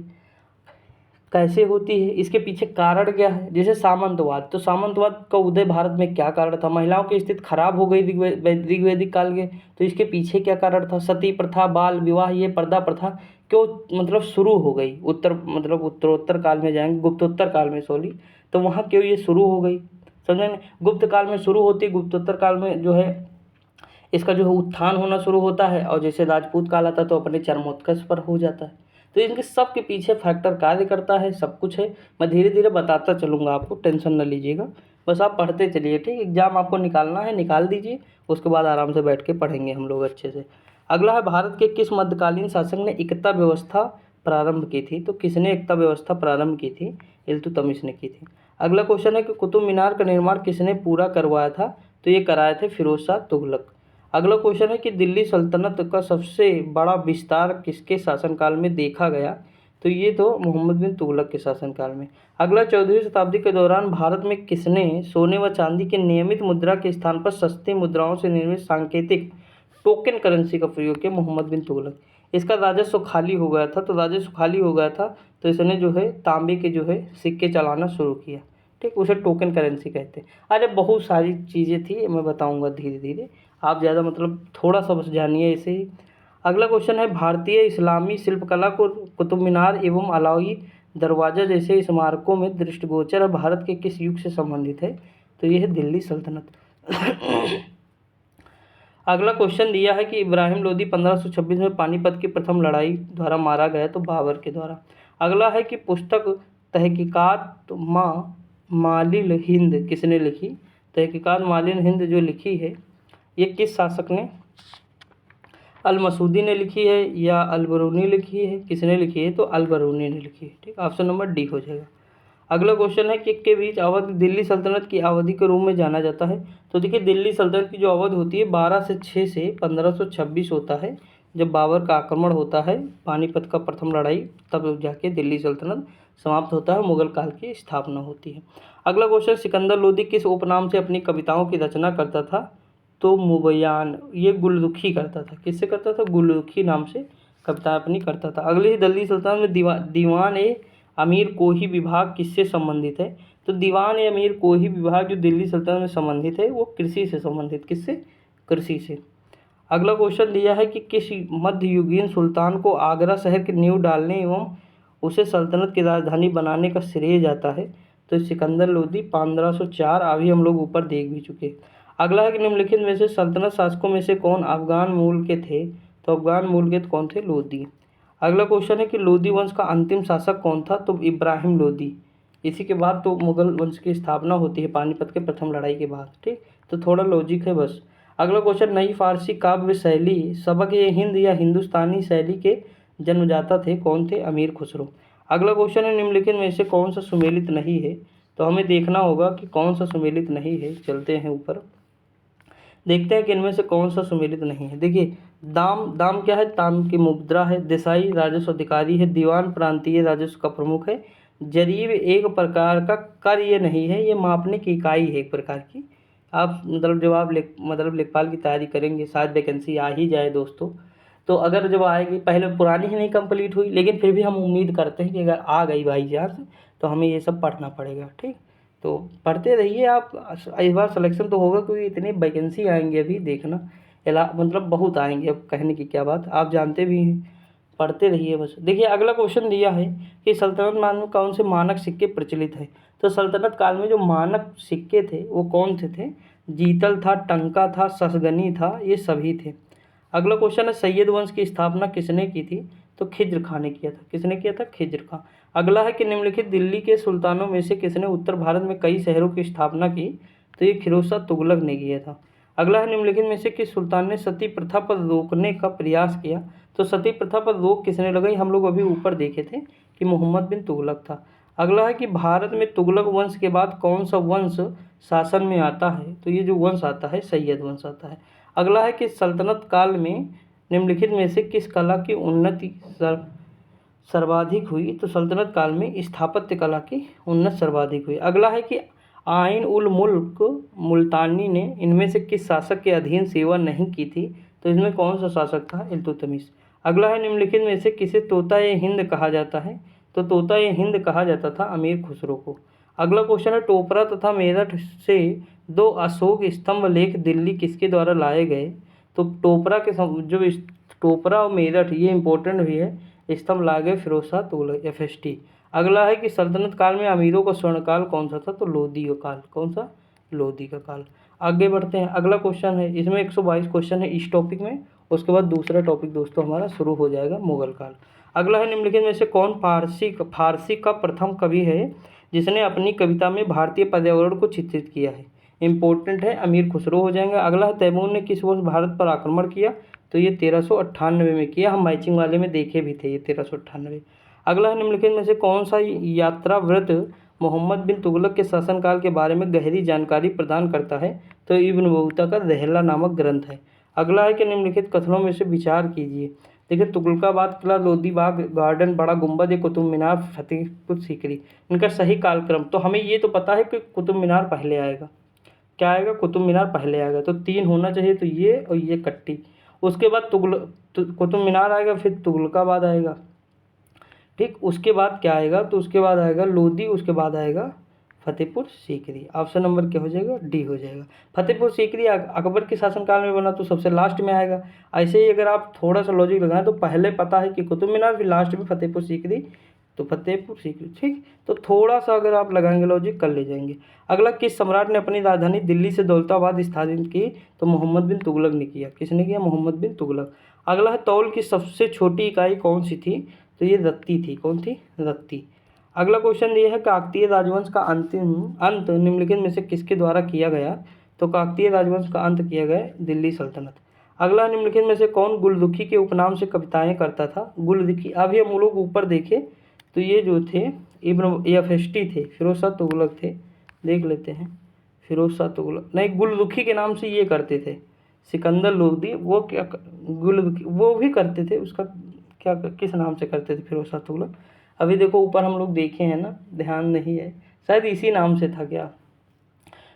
Speaker 1: कैसे होती है, इसके पीछे कारण क्या है। जैसे सामंतवाद, तो सामंतवाद का उदय भारत में क्या कारण था? महिलाओं की स्थिति खराब हो गई ऋग्वैदिक काल के, तो इसके पीछे क्या कारण था? सती प्रथा, बाल विवाह, ये पर्दा प्रथा क्यों मतलब शुरू हो गई? उत्तरोत्तर काल में जाएंगे, गुप्तोत्तर काल में सॉरी, तो वहाँ क्यों ये शुरू हो गई? समझे ना, गुप्त काल में शुरू होती, गुप्तोत्तर काल में जो है इसका जो है उत्थान होना शुरू होता है, और जैसे राजपूत काल आता तो अपने चरमोत्कर्ष पर हो जाता है। तो इनके सब के पीछे फैक्टर कार्य करता है, सब कुछ है। मैं धीरे धीरे बताता चलूँगा आपको, टेंशन न लीजिएगा, बस आप पढ़ते चलिए, ठीक। एग्जाम आपको निकालना है, निकाल दीजिए, उसके बाद आराम से बैठ के पढ़ेंगे हम लोग अच्छे से। अगला है भारत के किस मध्यकालीन शासक ने एकता व्यवस्था प्रारंभ की थी? तो किसने एकता व्यवस्था प्रारंभ की थी? इल्तुतमिश ने की थी। अगला क्वेश्चन है कि कुतुब मीनार का निर्माण किसने पूरा करवाया था? तो ये कराए थे फिरोज शाह तुगलक। अगला क्वेश्चन है कि दिल्ली सल्तनत का सबसे बड़ा विस्तार किसके शासनकाल में देखा गया? तो ये तो मोहम्मद बिन तुगलक के शासनकाल में। अगला 14वीं शताब्दी के दौरान भारत में किसने सोने व चांदी के नियमित मुद्रा के स्थान पर सस्ती मुद्राओं से निर्मित सांकेतिक टोकन करेंसी का प्रयोग किया? मोहम्मद बिन तुगलक। इसका राजस्व खाली हो गया था, तो राजस्व खाली हो गया था तो इसने जो है तांबे के जो है सिक्के चलाना शुरू किया, ठीक, उसे टोकन करेंसी कहते हैं। अरे बहुत सारी चीज़ें थी, मैं बताऊंगा धीरे धीरे, आप ज़्यादा मतलब थोड़ा सा बस जानिए इसे ही। अगला क्वेश्चन है भारतीय इस्लामी शिल्पकला को कुतुब मीनार एवं अलावी दरवाज़ा जैसे स्मारकों में दृष्टिगोचर है भारत के किस युग से संबंधित है? तो ये है दिल्ली सल्तनत। अगला क्वेश्चन दिया है कि इब्राहिम लोदी 1526 में पानीपत की प्रथम लड़ाई द्वारा मारा गया तो बाबर के द्वारा। अगला है कि पुस्तक तहकीकात मालिल हिंद किसने लिखी। तहकीकात मालिल हिंद जो लिखी है ये किस शासक ने, अल मसूदी ने लिखी है या अल बरूनी लिखी है, किसने लिखी है, तो अल बरूनी ने लिखी है। ठीक, ऑप्शन नंबर डी हो जाएगा। अगला क्वेश्चन है कि के बीच अवध दिल्ली सल्तनत की अवधि के रूप में जाना जाता है। तो देखिए दिल्ली सल्तनत की जो अवध होती है 12 से 6 से 1526 होता है, जब बाबर का आक्रमण होता है, पानीपत का प्रथम लड़ाई, तब जाके दिल्ली सल्तनत समाप्त होता है, मुगल काल की स्थापना होती है। अगला क्वेश्चन, सिकंदर लोदी किस उपनाम से अपनी कविताओं की रचना करता था। तो मुबयान, ये गुलरुखी करता था, किससे करता था, गुलरुखी नाम से कविता अपनी करता था। अगली ही दिल्ली सल्तनत में दीवान ए अमीर कोही विभाग किससे संबंधित है। तो दीवान ए अमीर कोही विभाग जो दिल्ली सल्तनत में संबंधित है वो कृषि से संबंधित, किससे, कृषि से। अगला क्वेश्चन दिया है कि किस मध्ययुगीन सुल्तान को आगरा शहर की नींव डालने एवं उसे सल्तनत की राजधानी बनाने का श्रेय जाता है। तो सिकंदर लोदी 1504, अभी हम लोग ऊपर देख भी चुके। अगला है कि निम्नलिखित में से सल्तनत शासकों में से कौन अफगान मूल के थे। तो अफगान मूल के कौन थे, लोदी। अगला क्वेश्चन है कि लोदी वंश का अंतिम शासक कौन था। तो इब्राहिम लोदी। इसी के बाद तो मुगल वंश की स्थापना होती है पानीपत के प्रथम लड़ाई के बाद। ठीक, तो थोड़ा लॉजिक है बस। अगला क्वेश्चन, नई फारसी काव्य शैली सबक ए हिंद या हिंदुस्तानी शैली के जन्मदाता थे, कौन थे, अमीर खुसरो। अगला क्वेश्चन है निम्नलिखित में से कौन सा सुमेलित नहीं है। तो हमें देखना होगा कि कौन सा सुमेलित नहीं है। चलते हैं ऊपर, देखते हैं कि इनमें से कौन सा सुमेलित नहीं है। देखिए दाम क्या है, ताम की मुद्रा है। देसाई राजस्व अधिकारी है। दीवान प्रांतीय राजस्व का प्रमुख है। जरीब एक प्रकार का कर ये नहीं है, ये मापने की इकाई है एक प्रकार की। आप मतलब जब आप लेखपाल की तैयारी करेंगे, शायद वैकेंसी आ ही जाए दोस्तों, तो अगर जब आएगी, पहले पुरानी ही नहीं कंप्लीट हुई, लेकिन फिर भी हम उम्मीद करते हैं कि अगर आ गई बाई चांस तो हमें ये सब पढ़ना पड़ेगा। ठीक, तो पढ़ते रहिए आप, इस बार सिलेक्शन तो होगा क्योंकि इतनी वैकेंसी आएंगे अभी देखना, मतलब बहुत आएंगे, अब कहने की क्या बात, आप जानते भी हैं, पढ़ते रहिए बस। देखिए अगला क्वेश्चन दिया है कि सल्तनत काल में कौन से मानक सिक्के प्रचलित हैं। तो सल्तनत काल में जो मानक सिक्के थे वो कौन से थे, जीतल था, टंका था, ससगनी था, ये सभी थे। अगला क्वेश्चन है सैयद वंश की स्थापना किसने की थी। तो खिज्र खां ने किया था, किसने किया था, खिज्र खां। अगला है कि निम्नलिखित दिल्ली के सुल्तानों में से किसने उत्तर भारत में कई शहरों की स्थापना की। तो ये फिरोज शाह तुगलक ने किया था। अगला है निम्नलिखित में से किस सुल्तान ने सती प्रथा पर रोकने का प्रयास किया। तो सती प्रथा पर रोक किसने लगाई, हम लोग अभी ऊपर देखे थे कि मोहम्मद बिन तुगलक था। अगला है कि भारत में तुगलक वंश के बाद कौन सा वंश शासन में आता है। तो ये जो वंश आता है सैयद वंश आता है। अगला है कि सल्तनत काल में निम्नलिखित में से किस कला की उन्नति सर्वाधिक हुई। तो सल्तनत काल में स्थापत्य कला की उन्नति सर्वाधिक हुई। अगला है कि आइन उल मुल्क मुल्तानी ने इनमें से किस शासक के अधीन सेवा नहीं की थी। तो इसमें कौन सा शासक था, इल्तुतमिश। अगला है निम्नलिखित में से किसे तोता ए हिंद कहा जाता है। तो तोता ए हिंद कहा जाता था अमीर खुसरो को। अगला क्वेश्चन है टोपरा तथा मेरठ से 2 अशोक स्तंभ लेख दिल्ली किसके द्वारा लाए गए। तो टोपरा के जो टोपरा और मेरठ ये इंपॉर्टेंट भी है, स्तंभ ला गए फिरोज शाह तुगलक, FST। अगला है कि सल्तनत काल में अमीरों का स्वर्णकाल कौन सा था। तो लोधी का काल, कौन सा, लोधी का काल। आगे बढ़ते हैं, अगला क्वेश्चन है, इसमें 122 क्वेश्चन है इस टॉपिक में, उसके बाद दूसरा टॉपिक दोस्तों हमारा शुरू हो जाएगा, मुगल काल। अगला है निम्नलिखित में से कौन फारसी का प्रथम कवि है जिसने अपनी कविता में भारतीय पर्यावरण को चित्रित किया है। इंपॉर्टेंट है, अमीर खुसरो हो जाएंगे। अगला है तैमूर ने किस वर्ष भारत पर आक्रमण किया। तो ये 1398 में किया, हम मैचिंग वाले में देखे भी थे ये 1398। अगला है निम्नलिखित में से कौन सा यात्रा व्रत मोहम्मद बिन तुगलक के शासनकाल के बारे में गहरी जानकारी प्रदान करता है। तो इब्न बतूता का रहला नामक ग्रंथ है। अगला है कि निम्नलिखित कथनों में से विचार कीजिए। देखिए तुगलकाबाद किला, लोधी बाग गार्डन, बड़ा गुंबद, कुतुब मीनार, फतेहपुर सीकरी, इनका सही कालक्रम। तो हमें ये तो पता है कि कुतुब मीनार पहले आएगा, क्या आएगा, कुतुब मीनार पहले आएगा, तो 3 होना चाहिए, तो ये और ये कट्टी। उसके बाद कुतुब मीनार आएगा, फिर तुगलकाबाद आएगा। ठीक, उसके बाद क्या आएगा, तो उसके बाद आएगा लोधी, उसके बाद आएगा फतेहपुर सीकरी। ऑप्शन नंबर क्या हो जाएगा, डी हो जाएगा। फतेहपुर सीकरी अकबर के शासनकाल में बना, तो सबसे लास्ट में आएगा। ऐसे ही अगर आप थोड़ा सा लॉजिक लगाएं तो पहले पता है कि कुतुब मीनार, फिर लास्ट में फतेहपुर सीकरी तो फतेहपुर सीकरी। ठीक, तो थोड़ा सा अगर आप लगाएंगे लॉजिक कर ले जाएंगे। अगला, किस सम्राट ने अपनी राजधानी दिल्ली से दौलताबाद स्थापित की? तो मोहम्मद बिन तुगलक ने किया। किसने किया? मोहम्मद बिन तुगलक। अगला है, तौल की सबसे छोटी इकाई कौन सी थी? तो ये रत्ती थी। कौन थी? रत्ती। अगला क्वेश्चन ये है, काकतीय राजवंश का अंतिम अंत निम्नलिखित में से किसके द्वारा किया गया? तो काकतीय राजवंश का अंत किया गया दिल्ली सल्तनत। अगला, निम्नलिखित में से कौन गुलदुखी के उपनाम से कविताएं करता था? गुलदुखी। अभी हम लोग ऊपर देखें तो ये जो थे इब्न यफेष्टी थे, फिरोज शाह तुगलक थे। देख लेते हैं, फिरोज शाह तुगलक नहीं, गुलदुखी के नाम से ये करते थे। सिकंदर लोदी वो क्या गुलदुखी वो भी करते थे, उसका क्या किस नाम से करते थे फिरोज शाह तुगलक? अभी देखो ऊपर हम लोग देखे हैं ना, ध्यान नहीं है, शायद इसी नाम से था क्या,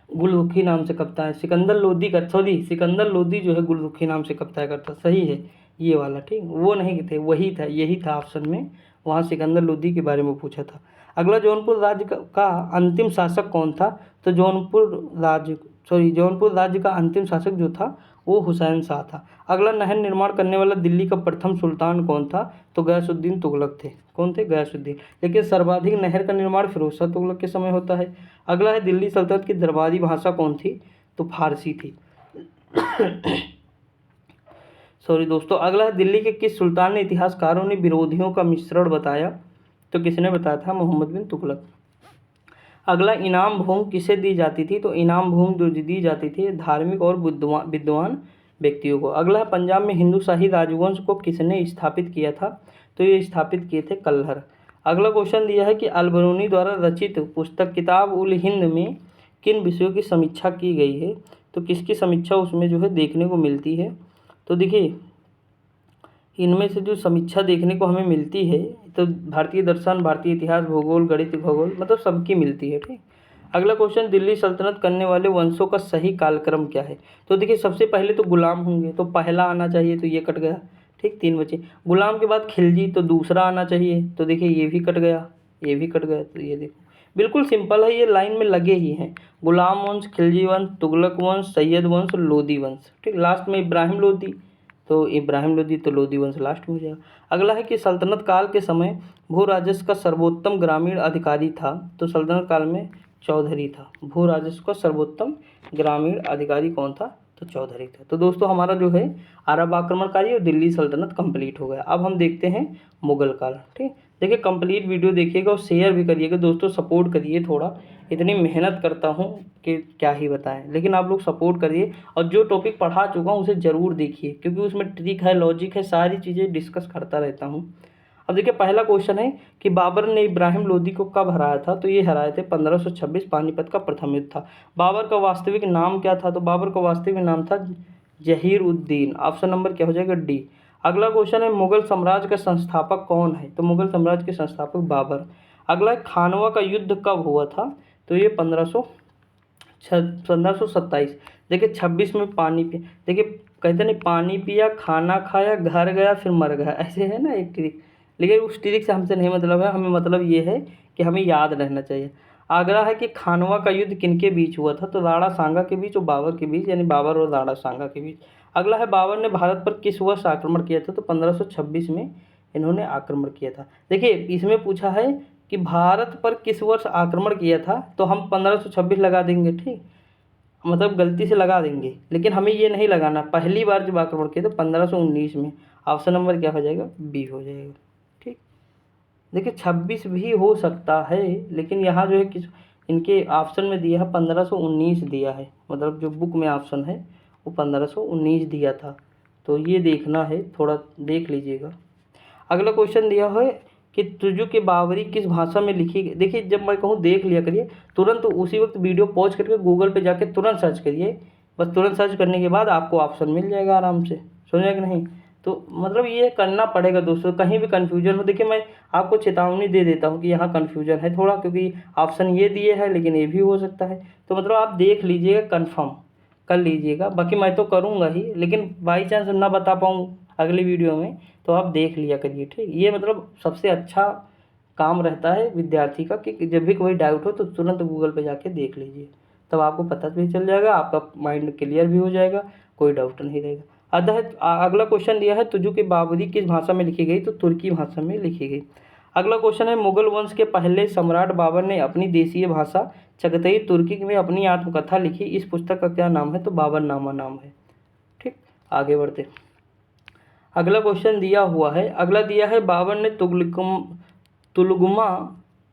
Speaker 1: गुलरुखी नाम से कविता है। सिकंदर लोदी का, सॉरी सिकंदर लोदी जो है गुलरुखी नाम से कविता करता, सही है ये वाला। ठीक, वो नहीं थे, वही था, यही था ऑप्शन में, वहाँ सिकंदर लोदी के बारे में पूछा था। अगला, जौनपुर राज्य का अंतिम शासक कौन था? तो जौनपुर राज्य का अंतिम शासक जो था वो हुसैन शाह था। अगला, नहर निर्माण करने वाला दिल्ली का प्रथम सुल्तान कौन था? तो गयासुद्दीन तुगलक थे। कौन थे? गयासुद्दीन। लेकिन सर्वाधिक नहर का निर्माण फिरोज शाह तुगलक के समय होता है। अगला है, दिल्ली सल्तनत की दरबारी भाषा कौन थी? तो फारसी थी। सॉरी दोस्तों। अगला है, दिल्ली के किस सुल्तान ने इतिहासकारों ने विरोधियों का मिश्रण बताया? तो किसने बताया था? मोहम्मद बिन तुगलक। अगला, इनाम भूमि किसे दी जाती थी? तो इनाम भूमि जो दी जाती थी धार्मिक और विद्वान व्यक्तियों को। अगला, पंजाब में हिंदू शाही राजवंश को किसने स्थापित किया था? तो ये स्थापित किए थे कल्हर। अगला क्वेश्चन दिया है कि अलबरूनी द्वारा रचित पुस्तक किताब उल हिंद में किन विषयों की समीक्षा की गई है? तो किसकी समीक्षा उसमें जो है देखने को मिलती है? तो देखिए, इनमें से जो समीक्षा देखने को हमें मिलती है तो भारतीय दर्शन, भारतीय इतिहास, भूगोल, गणित, खगोल, मतलब सबकी मिलती है। ठीक, अगला क्वेश्चन, दिल्ली सल्तनत करने वाले वंशों का सही कालक्रम क्या है? तो देखिए, सबसे पहले तो गुलाम होंगे, तो पहला आना चाहिए, तो ये कट गया। ठीक, 3 बचे। गुलाम के बाद खिलजी, तो दूसरा आना चाहिए, तो देखिए ये भी कट गया, ये भी कट गया। तो ये देखो बिल्कुल सिंपल है, ये लाइन में लगे ही हैं। गुलाम वंश, खिलजी वंश, तुगलक वंश, सैयद वंश, लोदी वंश। ठीक, लास्ट में इब्राहिम लोदी, तो इब्राहिम लोदी, तो लोदी वंश लास्ट में हो जाएगा। अगला है कि सल्तनत काल के समय भू राजस्व का सर्वोत्तम ग्रामीण अधिकारी था? तो सल्तनत काल में चौधरी था। भू राजस्व का सर्वोत्तम ग्रामीण अधिकारी कौन था? तो चौधरी था। तो दोस्तों हमारा जो है अरब आक्रमणकारी और दिल्ली सल्तनत कंप्लीट हो गया। अब हम देखते हैं मुगल काल। ठीक, देखिए कंप्लीट वीडियो देखिएगा और शेयर भी करिएगा दोस्तों, सपोर्ट करिए थोड़ा। इतनी मेहनत करता हूँ कि क्या ही बताएं, लेकिन आप लोग सपोर्ट करिए और जो टॉपिक पढ़ा चुका हूँ उसे ज़रूर देखिए, क्योंकि उसमें ट्रिक है, लॉजिक है, सारी चीज़ें डिस्कस करता रहता हूँ। अब देखिए, पहला क्वेश्चन है कि बाबर ने इब्राहिम लोदी को कब हराया था? तो ये हराए थे 1526, पानीपत का प्रथम युद्ध था। बाबर का वास्तविक नाम क्या था? तो बाबर का वास्तविक नाम था जहीर उद्दीन। ऑप्शन नंबर क्या हो जाएगा? डी। अगला क्वेश्चन है, मुगल साम्राज्य का संस्थापक कौन है? तो मुगल साम्राज्य के संस्थापक बाबर। अगला है, खानवा का युद्ध कब हुआ था? तो ये 1527। देखिए 26 में पानी पिया, देखिए कहते नहीं पानी पिया, खाना खाया, घर गया, फिर मर गया, ऐसे है ना एक ट्रिक। लेकिन उस ट्रिक से हमसे नहीं मतलब है, हमें मतलब ये है कि हमें याद रहना चाहिए। आगरा है कि खानवा का युद्ध किनके बीच हुआ था? तो राणा सांगा के बीच और बाबर के बीच, यानी बाबर और राणा सांगा के बीच। अगला है, बाबर ने भारत पर किस वर्ष आक्रमण किया था? तो 1526 में इन्होंने आक्रमण किया था। देखिए इसमें पूछा है कि भारत पर किस वर्ष आक्रमण किया था, तो हम 1526 लगा देंगे। ठीक, मतलब गलती से लगा देंगे, लेकिन हमें ये नहीं लगाना, पहली बार जब आक्रमण किया तो 1519 में। ऑप्शन नंबर क्या हो जाएगा? बी हो जाएगा। ठीक, देखिए 26 भी हो सकता है, लेकिन यहाँ जो है किस इनके ऑप्शन में दिया है 1519 दिया है, मतलब जो बुक में ऑप्शन है वो 1519 दिया था, तो ये देखना है, थोड़ा देख लीजिएगा। अगला क्वेश्चन दिया है कि तुजु के बावरी किस भाषा में लिखी गई? देखिए जब मैं कहूँ देख लिया करिए, तुरंत उसी वक्त वीडियो पॉज करके गूगल पे जाके तुरंत सर्च करिए, बस तुरंत सर्च करने के बाद आपको ऑप्शन मिल जाएगा आराम से, समझे कि नहीं? तो मतलब ये करना पड़ेगा दोस्तों, कहीं भी कन्फ्यूजन हो। देखिए मैं आपको चेतावनी दे देता हूँ कि यहाँ कन्फ्यूजन है थोड़ा, क्योंकि ऑप्शन ये दिए हैं लेकिन ये भी हो सकता है, तो मतलब आप देख लीजिएगा, कन्फर्म कर लीजिएगा। बाकी मैं तो करूँगा ही, लेकिन बाई चांस ना बता पाऊँ अगली वीडियो में तो आप देख लिया करिए। ठीक, ये मतलब सबसे अच्छा काम रहता है विद्यार्थी का कि जब भी कोई डाउट हो तो तुरंत गूगल पे जाके देख लीजिए, तब आपको पता भी चल जाएगा, आपका माइंड क्लियर भी हो जाएगा, कोई डाउट नहीं रहेगा। अतः अगला क्वेश्चन दिया है, तुजु की बावरी किस भाषा में लिखी गई? तो तुर्की भाषा में लिखी गई। अगला क्वेश्चन है, मुगल वंश के पहले सम्राट बाबर ने अपनी देशीय भाषा चगतई तुर्की में अपनी आत्मकथा लिखी, इस पुस्तक का क्या नाम है? तो बाबरनामा नाम है। ठीक, आगे बढ़ते। अगला क्वेश्चन दिया हुआ है, अगला दिया है, बाबर ने तुलगुमा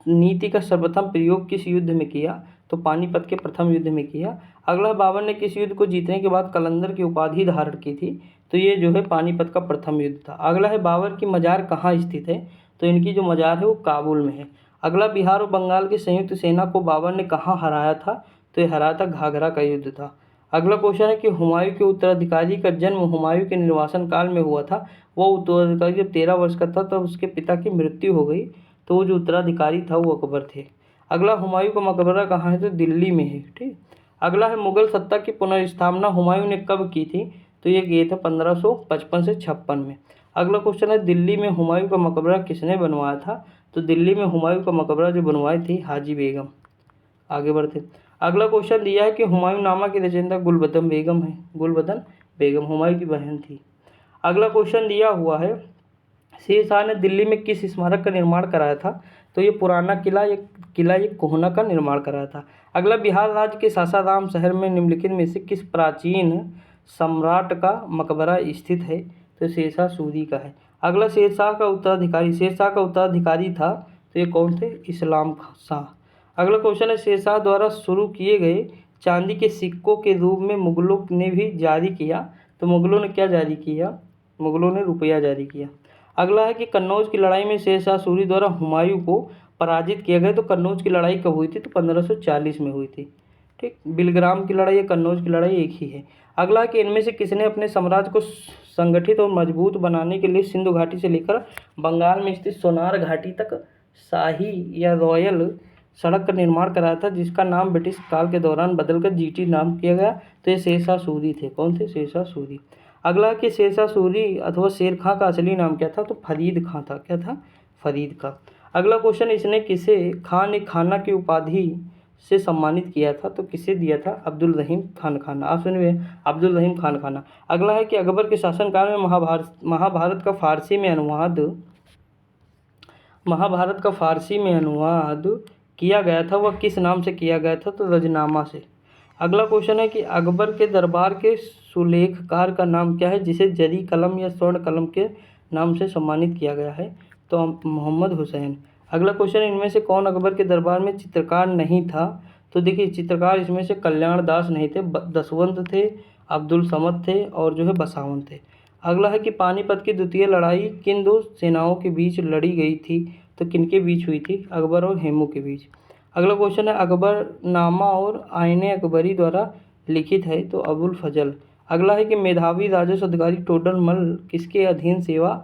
Speaker 1: नीति का सर्वप्रथम प्रयोग किस युद्ध में किया? तो पानीपत के प्रथम युद्ध में किया। अगला, बाबर ने किस युद्ध को जीतने के बाद कलंदर की उपाधि धारण की थी? तो ये जो है पानीपत का प्रथम युद्ध था। अगला है, बाबर की मजार कहाँ स्थित है? तो इनकी जो मजार है वो काबुल में है। अगला, बिहार और बंगाल की संयुक्त सेना को बाबर ने कहाँ हराया था? तो ये हराया था घाघरा का युद्ध था। अगला क्वेश्चन है कि हुमायूं के उत्तराधिकारी का जन्म हुमायूं के निर्वासन काल में हुआ था। वो उत्तराधिकारी जब 13 वर्ष का था तब उसके पिता की मृत्यु हो गई, तो वो जो उत्तराधिकारी था वो अकबर थे। अगला, हुमायूं का मकबरा कहाँ है? तो दिल्ली में है। ठीक, अगला है, मुगल सत्ता की पुनर्स्थापना हुमायूं ने कब की थी? तो ये किए थे 1555 से 56 में। अगला क्वेश्चन है, दिल्ली में हुमायूं का मकबरा किसने बनवाया था? तो दिल्ली में हुमायूं का मकबरा जो बनवाई थी हाजी बेगम। आगे बढ़ते। अगला क्वेश्चन दिया है कि हुमायूंनामा की रचयिता गुलबदन बेगम है। गुलबदन बेगम हुमायूं की बहन थी। अगला क्वेश्चन दिया हुआ है, शेर शाह ने दिल्ली में किस स्मारक का निर्माण कराया था? तो ये पुराना किला ये कोहना का निर्माण कराया था। अगला, बिहार राज्य के सासाराम शहर में निम्नलिखित में से किस प्राचीन सम्राट का मकबरा स्थित है? तो शेरशाह सूरी का है। अगला, शेरशाह का उत्तराधिकारी था, तो ये कौन थे? इस्लाम शाह। अगला क्वेश्चन है, शेरशाह द्वारा शुरू किए गए चांदी के सिक्कों के रूप में मुगलों ने भी जारी किया। तो मुगलों ने क्या जारी किया? मुगलों ने रुपया जारी किया। अगला है कि कन्नौज की लड़ाई में शेरशाह सूरी द्वारा हुमायूं को पराजित किया गया। तो कन्नौज की लड़ाई कब हुई थी? तो 1540 में हुई थी। ठीक, बिलग्राम की लड़ाई या कन्नौज की लड़ाई एक ही है। अगला है कि इनमें से किसने अपने साम्राज्य को संगठित और मजबूत बनाने के लिए सिंधु घाटी से लेकर बंगाल में स्थित सोनार घाटी तक शाही या रॉयल सड़क का निर्माण कराया था, जिसका नाम ब्रिटिश काल के दौरान बदलकर जीटी नाम किया गया? तो ये शेरशाह सूरी थे। कौन थे? शेरशाह सूरी। अगला कि शेरशाह सूरी अथवा शेर खां का असली नाम क्या था? तो फरीद खां था। क्या था? फरीद खां। अगला क्वेश्चन, इसने किसे खान ए खाना की उपाधि से सम्मानित किया था? तो किसे दिया था? अब्दुल रहीम खान खाना। आप सुनिए, अब्दुल रहीम खान खाना। अगला है कि अकबर के शासनकाल में महाभारत का फारसी में अनुवाद किया गया था, वह किस नाम से किया गया था? तो रजनामा से। अगला क्वेश्चन है कि अकबर के दरबार के सुलेखकार का नाम क्या है, जिसे जरी कलम या स्वर्ण कलम के नाम से सम्मानित किया गया है? तो मोहम्मद हुसैन। अगला क्वेश्चन, इनमें से कौन अकबर के दरबार में चित्रकार नहीं था? तो देखिए, चित्रकार इसमें से कल्याण दास नहीं थे, दसवंत थे, अब्दुल समद थे और जो है बसावन थे। अगला है कि पानीपत की द्वितीय लड़ाई किन दो सेनाओं के बीच लड़ी गई थी? तो किनके बीच हुई थी? अकबर और हेमू के बीच। अगला क्वेश्चन है, अकबरनामा और आईने अकबरी द्वारा लिखित है? तो अबुल फजल। अगला है कि मेधावी राजस्व अधिकारी टोडरमल किसके अधीन सेवा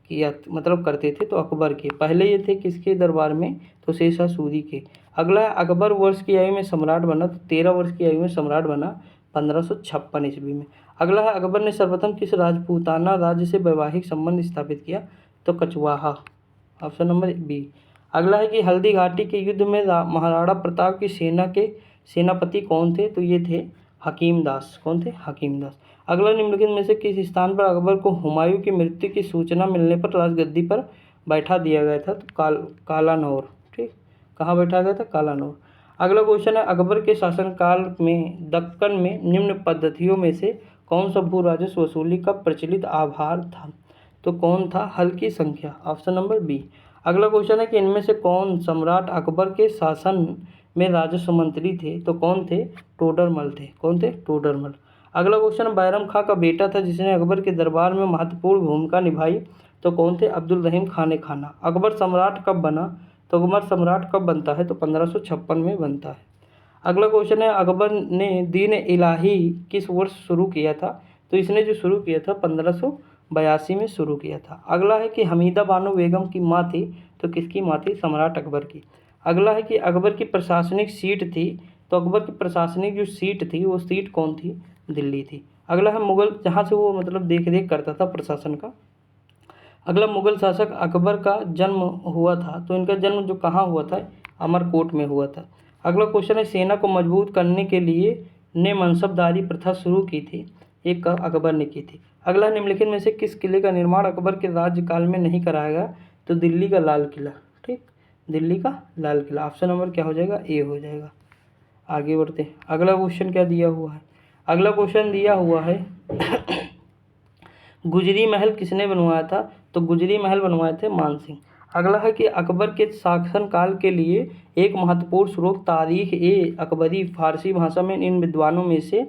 Speaker 1: किया मतलब करते थे? तो अकबर के। पहले ये थे किसके दरबार में? तो शेरशाह सूरी के। अगला है, अकबर वर्ष की आयु में सम्राट बना? तो 13 वर्ष की आयु में सम्राट बना 1556 ईस्वी में। अगला है, अकबर ने सर्वप्रथम किस राजपूताना राज्य से वैवाहिक संबंध स्थापित किया? तो कचवाहा। Option number B. अगला है कि हल्दी घाटी के युद्ध में महाराणा प्रताप की सेना के सेनापति कौन थे? तो ये थे हकीम दास। कौन थे? हकीम दास। अगला, निम्नलिखित में से किस स्थान पर अकबर को हुमायूं की मृत्यु की सूचना मिलने पर राजगद्दी पर बैठा दिया गया था? तो कालानौर। ठीक, कहाँ बैठा गया था? कालानौर। अगला क्वेश्चन है, अकबर के शासनकाल में दक्कन में निम्न पद्धतियों में से कौन सा भू राजस्व वसूली का प्रचलित आधार था? तो कौन था? हल की संख्या। Option number B. अगला क्वेश्चन है कि इनमें से कौन सम्राट अकबर के शासन में राजस्व मंत्री थे? तो कौन थे? टोडरमल थे। कौन थे? टोडरमल। अगला क्वेश्चन, बैरम खां का बेटा था जिसने अकबर के दरबार में महत्वपूर्ण भूमिका निभाई? तो कौन थे? अब्दुल रहीम खान खाना। अकबर सम्राट कब बना? तो अकबर सम्राट कब बनता है? तो 1556 में बनता है। अगला क्वेश्चन है, अकबर ने दीन इलाही किस वर्ष शुरू किया था? तो इसने जो शुरू किया था 1582 में शुरू किया था। अगला है कि हमीदा बानो बेगम की माँ थी? तो किसकी माँ थी? सम्राट अकबर की। अगला है कि अकबर की प्रशासनिक सीट थी? तो अकबर की प्रशासनिक जो सीट थी वो सीट कौन थी? दिल्ली थी। अगला है मुगल, जहाँ से वो मतलब देख रेख करता था प्रशासन का। अगला, मुगल शासक अकबर का जन्म हुआ था, तो इनका जन्म जो कहाँ हुआ था? अमरकोट में हुआ था। अगला क्वेश्चन है, सेना को मजबूत करने के लिए ने मनसबदारी प्रथा शुरू की थी? एक अकबर ने की थी। अगला, निम्नलिखित में से किस किले का निर्माण अकबर के राज्यकाल में नहीं कराया गया? तो दिल्ली का लाल किला। ठीक, दिल्ली का लाल किला। ऑप्शन नंबर क्या हो जाएगा? ए हो जाएगा। आगे बढ़ते हैं। अगला क्वेश्चन क्या दिया हुआ है? अगला क्वेश्चन दिया हुआ है गुजरी महल किसने बनवाया था? तो गुजरी महल बनवाए थे मानसिंह। अगला है कि अकबर के शासनकाल के लिए एक महत्वपूर्ण स्रोत तारीख ए अकबरी फारसी भाषा में इन विद्वानों में से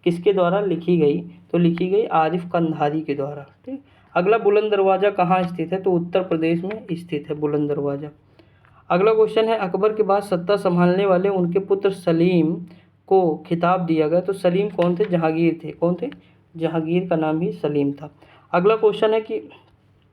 Speaker 1: किसके द्वारा लिखी गई? तो लिखी गई आरिफ कंधारी के द्वारा। ठीक। अगला, बुलंद दरवाज़ा कहाँ स्थित है? तो उत्तर प्रदेश में स्थित है बुलंद दरवाज़ा। अगला क्वेश्चन है अकबर के बाद सत्ता संभालने वाले उनके पुत्र सलीम को खिताब दिया गया। तो सलीम कौन थे? जहांगीर थे। कौन थे? जहांगीर का नाम भी सलीम था। अगला क्वेश्चन है कि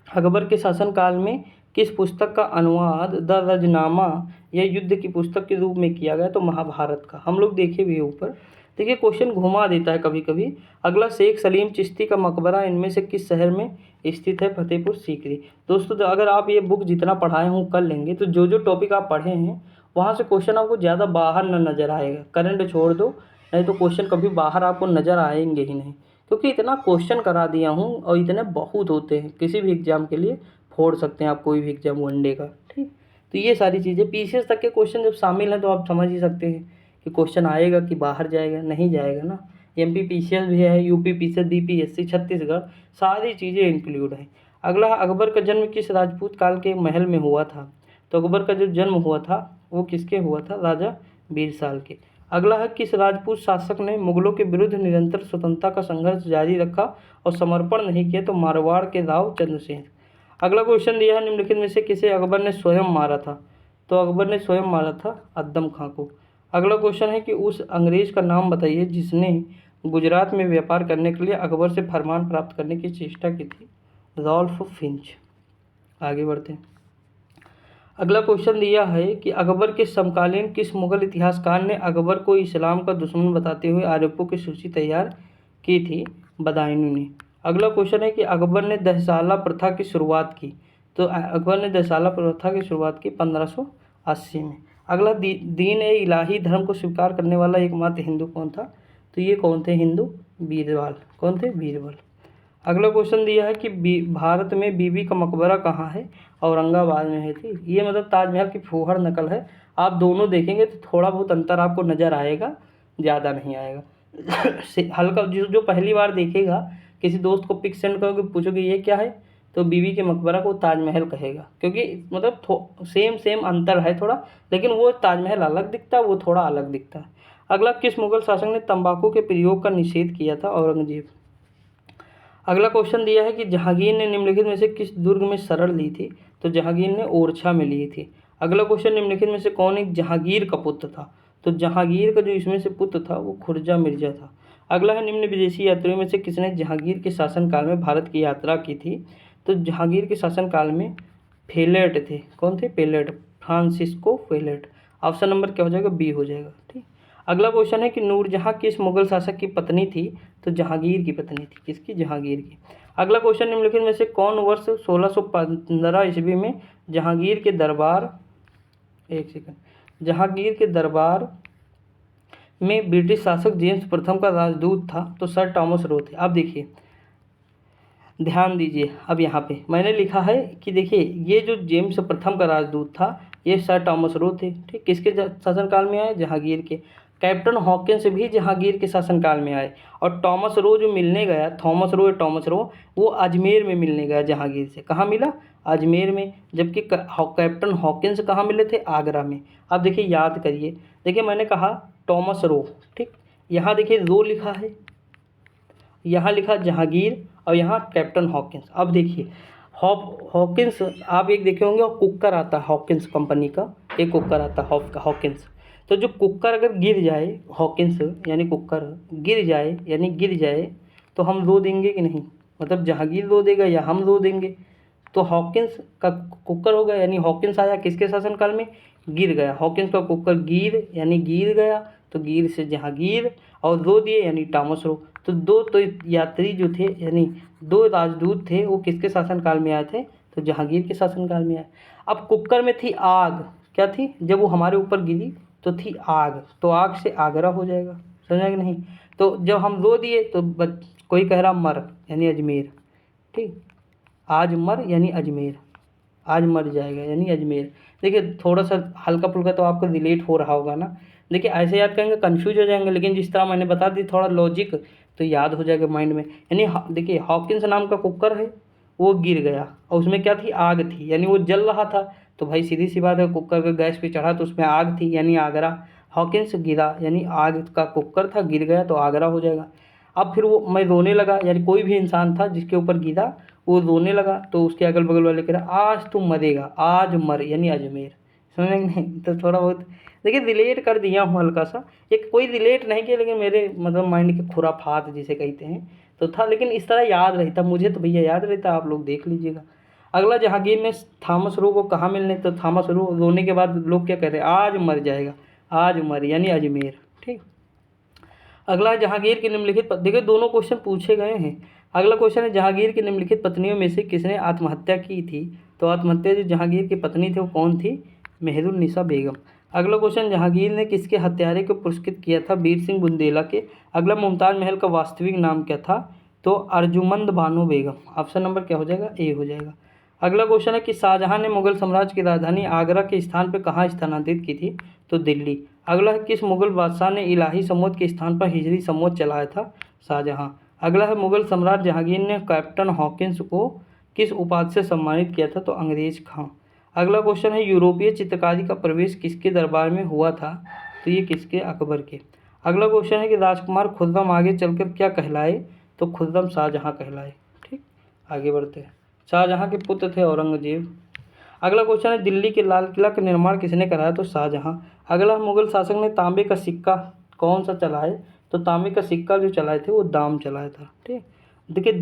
Speaker 1: अकबर के शासनकाल में किस पुस्तक का अनुवाद द रजनामा या युद्ध की पुस्तक के रूप में किया गया? तो महाभारत का। हम लोग देखे भी ऊपर। देखिए क्वेश्चन घुमा देता है कभी कभी। अगला, शेख सलीम चिश्ती का मकबरा इनमें से किस शहर में स्थित है? फतेहपुर सीकरी। दोस्तों अगर आप ये बुक जितना पढ़ाए हों कर लेंगे तो जो जो टॉपिक आप पढ़े हैं वहाँ से क्वेश्चन आपको ज़्यादा बाहर न नज़र आएगा। करंट छोड़ दो, नहीं तो क्वेश्चन कभी बाहर आपको नज़र आएंगे ही नहीं, क्योंकि इतना क्वेश्चन करा दिया हूँ और इतने बहुत होते हैं। किसी भी एग्जाम के लिए फोड़ सकते हैं आप, कोई भी एग्जाम वनडे का। ठीक, तो ये सारी चीज़ें पीसीएस तक के क्वेश्चन जब शामिल हैं तो आप समझ ही सकते हैं कि क्वेश्चन आएगा कि बाहर जाएगा। नहीं जाएगा ना। एमपी पीसीएस भी है, यूपी पीसीएस, बीपीएससी, छत्तीसगढ़, सारी चीज़ें इंक्लूड हैं। अगला, अकबर का जन्म किस राजपूत काल के महल में हुआ था? तो अकबर का जो जन्म हुआ था वो किसके हुआ था? राजा बीरसाल के। अगला है, किस राजपूत शासक ने मुगलों के विरुद्ध निरंतर स्वतंत्रता का संघर्ष जारी रखा और समर्पण नहीं किया? तो मारवाड़ के राव चंद्रसेन। अगला क्वेश्चन दिया है, निम्नलिखित में से किसे अकबर ने स्वयं मारा था? तो अकबर ने स्वयं मारा था अद्दम खां को। अगला क्वेश्चन है कि उस अंग्रेज का नाम बताइए जिसने गुजरात में व्यापार करने के लिए अकबर से फरमान प्राप्त करने की चेष्टा की थी? Ralph Finch. आगे बढ़ते हैं। अगला क्वेश्चन दिया है कि अकबर के समकालीन किस मुगल इतिहासकार ने अकबर को इस्लाम का दुश्मन बताते हुए आरोपों की सूची तैयार की थी? बदायूं ने। अगला क्वेश्चन है कि अकबर ने दहसाला प्रथा की शुरुआत की। तो अकबर ने दहसाला प्रथा की शुरुआत की 1580 में। अगला, दीन ए इलाही धर्म को स्वीकार करने वाला एकमात्र हिंदू कौन था? तो ये कौन थे हिंदू? बीरबल। कौन थे? बीरबल। अगला क्वेश्चन दिया है कि भारत में बीबी का मकबरा कहाँ है? औरंगाबाद में है। थी ये मतलब ताजमहल की फूहड़ नकल है। आप दोनों देखेंगे तो थोड़ा बहुत अंतर आपको नज़र आएगा, ज़्यादा नहीं आएगा। हल्का जो पहली बार देखेगा, किसी दोस्त को पिक सेंड करोगे, पूछोगे ये क्या है, तो बीबी के मकबरा को ताजमहल कहेगा, क्योंकि मतलब सेम अंतर है थोड़ा, लेकिन वो ताजमहल अलग दिखता है, वो थोड़ा अलग दिखता है। अगला, किस मुगल शासक ने तंबाकू के प्रयोग का निषेध किया था? औरंगजेब। अगला क्वेश्चन दिया है कि जहांगीर ने निम्नलिखित में से किस दुर्ग में शरण ली थी? तो जहांगीर ने ओरछा में ली थी। अगला क्वेश्चन, निम्नलिखित में से कौन एक जहांगीर का पुत्र था? तो जहांगीर का जो इसमें से पुत्र था वो खुर्जा मिर्जा था। अगला है, निम्न विदेशी यात्रियों में से किसने जहांगीर के शासनकाल में भारत की यात्रा की थी? तो जहांगीर के शासनकाल में फेलेट थे। कौन थे? पेलेट, फ्रांसिस्को फेलेट। ऑप्शन नंबर क्या हो जाएगा? बी हो जाएगा। ठीक। अगला क्वेश्चन है कि नूरजहां किस मुगल शासक की पत्नी थी? तो जहांगीर की पत्नी थी। किसकी? जहांगीर की। अगला क्वेश्चन, निम्नलिखित में से कौन वर्ष 1615 ईस्वी में जहांगीर के दरबार जहांगीर के दरबार में ब्रिटिश शासक जेम्स प्रथम का राजदूत था? तो सर टॉमस रो थे। अब देखिए, ध्यान दीजिए, अब यहाँ पे मैंने लिखा है कि देखिए ये जो जेम्स प्रथम का राजदूत था ये सर टॉमस रो थे। ठीक, किसके शासनकाल में आए? जहांगीर के। कैप्टन हॉकिंस भी जहांगीर के शासनकाल में आए, और टॉमस रो जो मिलने गया, थॉमस रो या टॉमस रो, वो अजमेर में मिलने गया जहांगीर से। कहाँ मिला? अजमेर में। जबकि कैप्टन हॉकिंस कहाँ मिले थे? आगरा में। अब देखिए याद करिए, देखिए मैंने कहा टॉमस रो, ठीक, यहाँ देखिए रो लिखा है, यहाँ लिखा जहांगीर, और यहाँ कैप्टन हॉकिंस। अब देखिए हॉकिंस, आप एक देखे होंगे, और कुकर आता है हॉकिंस कंपनी का, एक कुकर आता है हॉकिंस। तो जो कुकर अगर गिर जाए, हॉकिंस यानी कुकर गिर जाए, यानी गिर जाए, तो हम रो देंगे कि नहीं? मतलब जहांगीर रो देगा या हम रो देंगे? तो हॉकिंस का कुकर होगा, यानी हॉकिंस आया किसके शासनकाल में? गिर गया। हॉकिंस का कुकर गिर यानी गिर गया, तो गिर से जहांगीर, और रो दिए यानी टॉमस रो। तो दो तो यात्री जो थे, यानी दो राजदूत थे, वो किसके शासनकाल में आए थे? तो जहांगीर के शासनकाल में आए। अब कुकर में थी आग, क्या थी? जब वो हमारे ऊपर गिरी तो थी आग, तो आग से आगरा हो जाएगा। समझा कि नहीं? तो जब हम रो दिए तो कोई कह रहा मर यानी अजमेर। ठीक, आज मर यानी अजमेर। आज मर जाएगा यानी अजमेर। देखिए थोड़ा सा हल्का फुल्का तो आपको रिलेट हो रहा होगा ना। देखिए ऐसे याद करेंगे कंफ्यूज हो जाएंगे, लेकिन जिस तरह मैंने बता दी थोड़ा लॉजिक तो याद हो जाएगा माइंड में। यानी देखिए हॉकिंस नाम का कुकर है, वो गिर गया और उसमें क्या थी, आग थी, यानी वो जल रहा था। तो भाई सीधी सी बात है, कुकर का गैस पे चढ़ा तो उसमें आग थी यानी आगरा। हॉकिंस गिरा यानी आग का कुकर था, गिर गया तो आगरा हो जाएगा। अब फिर वो मैं रोने लगा, यानी कोई भी इंसान था जिसके ऊपर गिरा वो रोने लगा, तो उसके अगल बगल वाले कह रहे आज तू मरेगा, आज मर यानी अजमेर। समझ में नहीं? तो थोड़ा बहुत देखिए रिलेट कर दिया हूँ हल्का सा, एक कोई रिलेट नहीं किया लेकिन मेरे मतलब माइंड के खुराफात जिसे कहते हैं तो था, लेकिन इस तरह याद रहता मुझे तो भैया, याद रहता, आप लोग देख लीजिएगा। अगला, जहांगीर ने थॉमस रो को कहाँ मिलने, तो थॉमस रो रोने के बाद लोग क्या कहते हैं, आज मर जाएगा, आज मर यानी अजमेर। ठीक। अगला है जहांगीर की निम्नलिखित देखिए दोनों क्वेश्चन पूछे गए हैं। अगला क्वेश्चन है जहांगीर की निम्नलिखित पत्नियों में से किसने आत्महत्या की थी, तो आत्महत्या जो जहांगीर की पत्नी थे वो कौन थी, मेहरुन्निसा बेगम। अगला क्वेश्चन, जहांगीर ने किसके हत्यारे को पुरस्कृत किया था, वीर सिंह बुंदेला के। अगला, मुमताज महल का वास्तविक नाम क्या था, तो अर्जुमंद बानो बेगम। ऑप्शन नंबर क्या हो जाएगा, ए हो जाएगा। अगला क्वेश्चन है कि शाहजहां ने मुगल साम्राज्य की राजधानी आगरा के स्थान पर कहाँ स्थानांतरित की थी, तो दिल्ली। अगला है किस मुगल बादशाह ने इलाही सम्वत के स्थान पर हिजरी सम्वत चलाया था, शाहजहां। अगला है मुगल सम्राट जहांगीर ने कैप्टन हॉकिंस को किस उपाधि से सम्मानित किया था, तो अंग्रेज खां। अगला क्वेश्चन है यूरोपीय चित्रकारी का प्रवेश किसके दरबार में हुआ था, तो ये किसके, अकबर के। अगला क्वेश्चन है कि राजकुमार खुर्रम आगे चलकर क्या कहलाए, तो खुर्रम शाहजहां कहलाए। ठीक, आगे बढ़ते हैं। शाहजहां के पुत्र थे औरंगजेब। अगला क्वेश्चन है दिल्ली के लाल किला का निर्माण किसने कराया, तो शाहजहां। अगला, मुगल शासक ने तांबे का सिक्का कौन सा चलाए, तो तांबे का सिक्का जो चलाए थे वो दाम चलाया था। ठीक, देखिए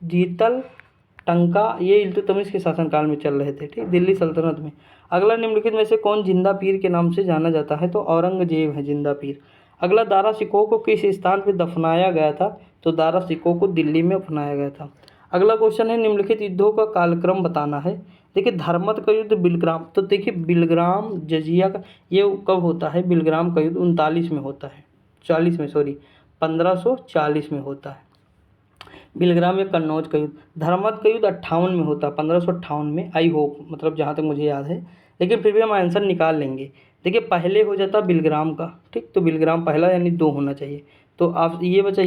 Speaker 1: जीतल टंका ये इल्तुतमिश के शासनकाल में चल रहे थे, ठीक, दिल्ली सल्तनत में। अगला, निम्नलिखित में से कौन जिंदा पीर के नाम से जाना जाता है, तो औरंगजेब है जिंदा पीर। अगला, दारा शिकोह को किस स्थान पर दफनाया गया था, तो दारा शिकोह को दिल्ली में दफनाया गया था। अगला क्वेश्चन है निम्नलिखित युद्धों का कालक्रम बताना है। देखिए धर्मत का युद्ध बिलग्राम, तो देखिए बिलग्राम जजिया का ये कब होता है, बिलग्राम का युद्ध 39 में होता है, 40 में सॉरी 1540 में होता है। बिलग्राम या कन्नौज का युद्ध। धर्मत का युद्ध 58 में होता है, 1558 में, आई होप, मतलब जहाँ तक मुझे याद है, लेकिन फिर भी हम आंसर निकाल लेंगे। देखिए पहले हो जाता बिलग्राम का, ठीक, तो बिलग्राम पहला यानी 2 होना चाहिए, तो आप ये बचा